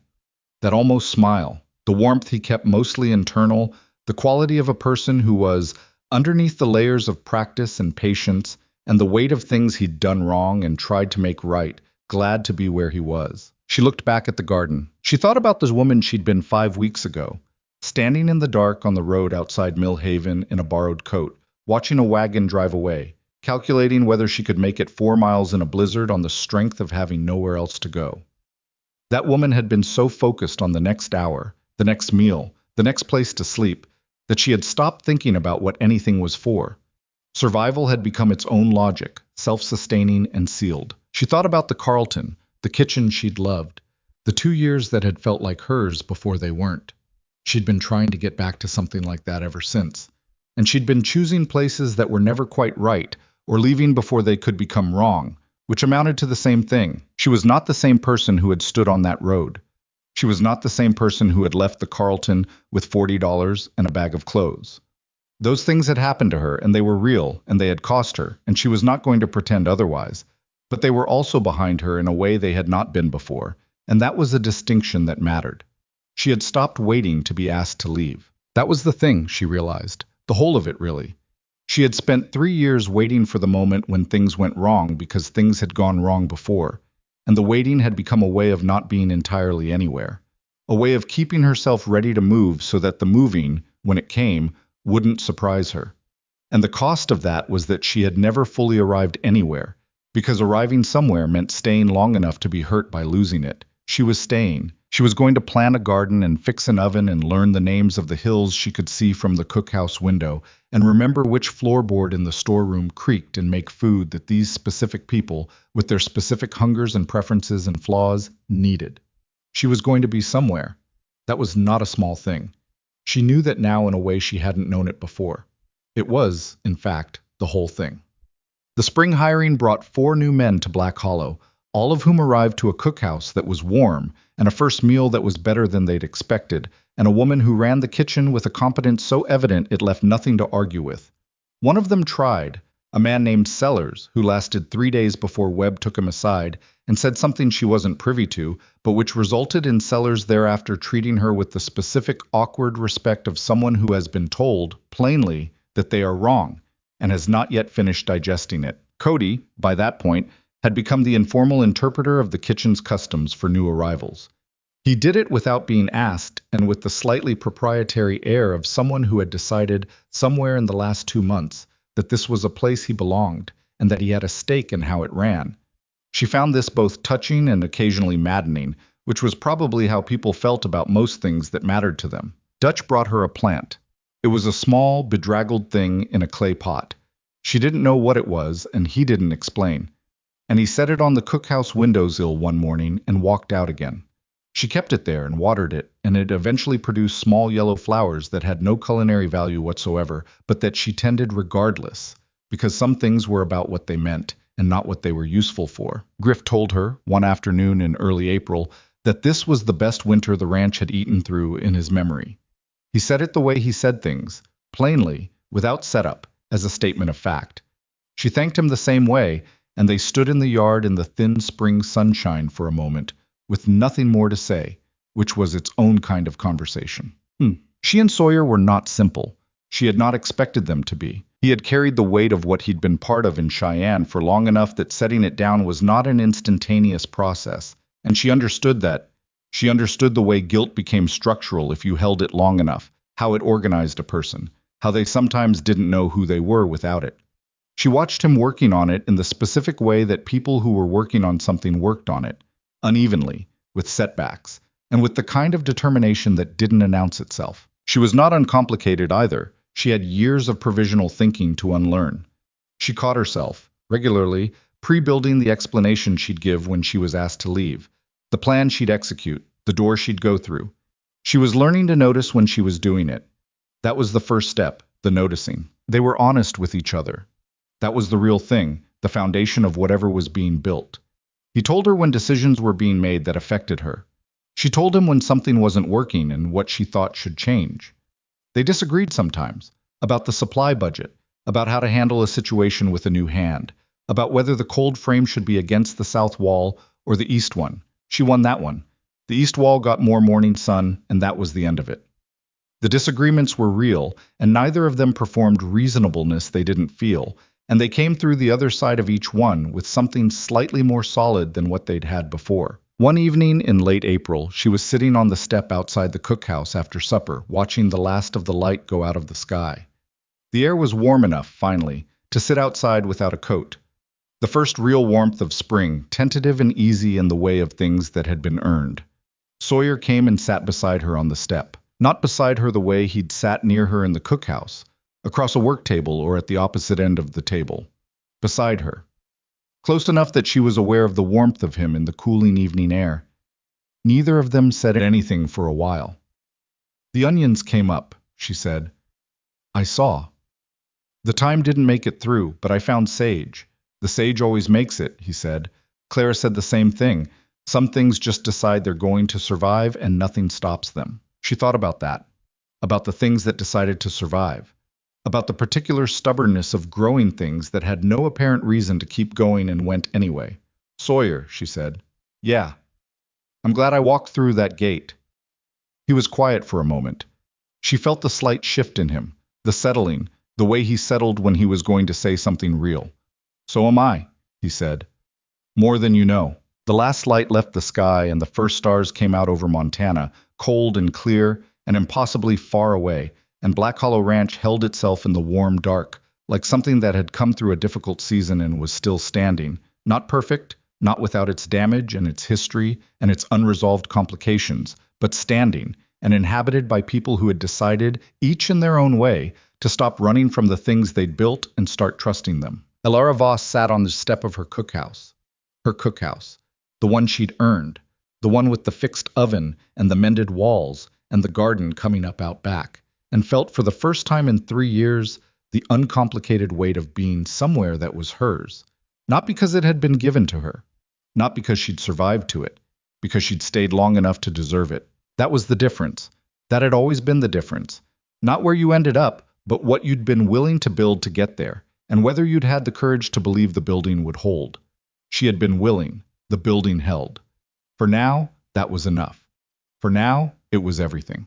S1: That almost smile, the warmth he kept mostly internal, the quality of a person who was, underneath the layers of practice and patience, and the weight of things he'd done wrong and tried to make right, glad to be where he was. She looked back at the garden. She thought about the woman she'd been 5 weeks ago, standing in the dark on the road outside Mill Haven in a borrowed coat, watching a wagon drive away, calculating whether she could make it 4 miles in a blizzard on the strength of having nowhere else to go. That woman had been so focused on the next hour, the next meal, the next place to sleep, that she had stopped thinking about what anything was for. Survival had become its own logic, self-sustaining and sealed. She thought about the Carlton, the kitchen she'd loved, the 2 years that had felt like hers before they weren't. She'd been trying to get back to something like that ever since. And she'd been choosing places that were never quite right, or leaving before they could become wrong, which amounted to the same thing. She was not the same person who had stood on that road. She was not the same person who had left the Carlton with $40 and a bag of clothes. Those things had happened to her, and they were real, and they had cost her, and she was not going to pretend otherwise. But they were also behind her in a way they had not been before, and that was a distinction that mattered. She had stopped waiting to be asked to leave. That was the thing, she realized. The whole of it, really. She had spent 3 years waiting for the moment when things went wrong because things had gone wrong before. and the waiting had become a way of not being entirely anywhere, a way of keeping herself ready to move so that the moving, when it came, wouldn't surprise her. And the cost of that was that she had never fully arrived anywhere, because arriving somewhere meant staying long enough to be hurt by losing it. She was staying. She was going to plant a garden and fix an oven and learn the names of the hills she could see from the cookhouse window, and remember which floorboard in the storeroom creaked and make food that these specific people, with their specific hungers and preferences and flaws, needed. She was going to be somewhere. That was not a small thing. She knew that now in a way she hadn't known it before. It was, in fact, the whole thing. The spring hiring brought 4 new men to Black Hollow, all of whom arrived to a cookhouse that was warm, and a first meal that was better than they'd expected, and a woman who ran the kitchen with a competence so evident it left nothing to argue with. One of them tried, a man named Sellers, who lasted 3 days before Webb took him aside and said something she wasn't privy to, but which resulted in Sellers thereafter treating her with the specific awkward respect of someone who has been told, plainly, that they are wrong, and has not yet finished digesting it. Cody, by that point, had become the informal interpreter of the kitchen's customs for new arrivals. He did it without being asked, and with the slightly proprietary air of someone who had decided, somewhere in the last 2 months, that this was a place he belonged, and that he had a stake in how it ran. She found this both touching and occasionally maddening, which was probably how people felt about most things that mattered to them. Dutch brought her a plant. It was a small, bedraggled thing in a clay pot. She didn't know what it was, and he didn't explain. And he set it on the cookhouse windowsill one morning and walked out again. She kept it there and watered it, and it eventually produced small yellow flowers that had no culinary value whatsoever, but that she tended regardless, because some things were about what they meant and not what they were useful for. Griff told her, one afternoon in early April, that this was the best winter the ranch had eaten through in his memory. He said it the way he said things, plainly, without setup, as a statement of fact. She thanked him the same way, and they stood in the yard in the thin spring sunshine for a moment, with nothing more to say, which was its own kind of conversation. She and Sawyer were not simple. She had not expected them to be. He had carried the weight of what he'd been part of in Cheyenne for long enough that setting it down was not an instantaneous process, and she understood that. She understood the way guilt became structural if you held it long enough, how it organized a person, how they sometimes didn't know who they were without it. She watched him working on it in the specific way that people who were working on something worked on it, unevenly, with setbacks, and with the kind of determination that didn't announce itself. She was not uncomplicated either. She had years of provisional thinking to unlearn. She caught herself, regularly, pre-building the explanation she'd give when she was asked to leave, the plan she'd execute, the door she'd go through. She was learning to notice when she was doing it. That was the first step, the noticing. They were honest with each other. That was the real thing, the foundation of whatever was being built. He told her when decisions were being made that affected her. She told him when something wasn't working and what she thought should change. They disagreed sometimes, about the supply budget, about how to handle a situation with a new hand, about whether the cold frame should be against the south wall or the east one. She won that one. The east wall got more morning sun, and that was the end of it. The disagreements were real, and neither of them performed reasonableness they didn't feel, and they came through the other side of each one with something slightly more solid than what they'd had before. One evening in late April, she was sitting on the step outside the cookhouse after supper, watching the last of the light go out of the sky. The air was warm enough, finally, to sit outside without a coat. The first real warmth of spring, tentative and easy in the way of things that had been earned. Sawyer came and sat beside her on the step, not beside her the way he'd sat near her in the cookhouse, across a work table or at the opposite end of the table. Beside her. Close enough that she was aware of the warmth of him in the cooling evening air. Neither of them said anything for a while. "The onions came up," she said. "I saw. The thyme didn't make it through, but I found sage. The sage always makes it," he said. Clara said the same thing. Some things just decide they're going to survive and nothing stops them. She thought about that. About the things that decided to survive. About the particular stubbornness of growing things that had no apparent reason to keep going and went anyway. "Sawyer," she said. "Yeah. I'm glad I walked through that gate." He was quiet for a moment. She felt the slight shift in him, the settling, the way he settled when he was going to say something real. "So am I," he said. "More than you know." The last light left the sky, and the first stars came out over Montana, cold and clear and impossibly far away, and Black Hollow Ranch held itself in the warm dark, like something that had come through a difficult season and was still standing, not perfect, not without its damage and its history and its unresolved complications, but standing and inhabited by people who had decided, each in their own way, to stop running from the things they'd built and start trusting them. Elara Voss sat on the step of her cookhouse, the one she'd earned, the one with the fixed oven and the mended walls and the garden coming up out back, and felt for the first time in 3 years the uncomplicated weight of being somewhere that was hers, not because it had been given to her, not because she'd survived to it, because she'd stayed long enough to deserve it. That was the difference. That had always been the difference. Not where you ended up, but what you'd been willing to build to get there, and whether you'd had the courage to believe the building would hold. She had been willing. The building held. For now, that was enough. For now, it was everything.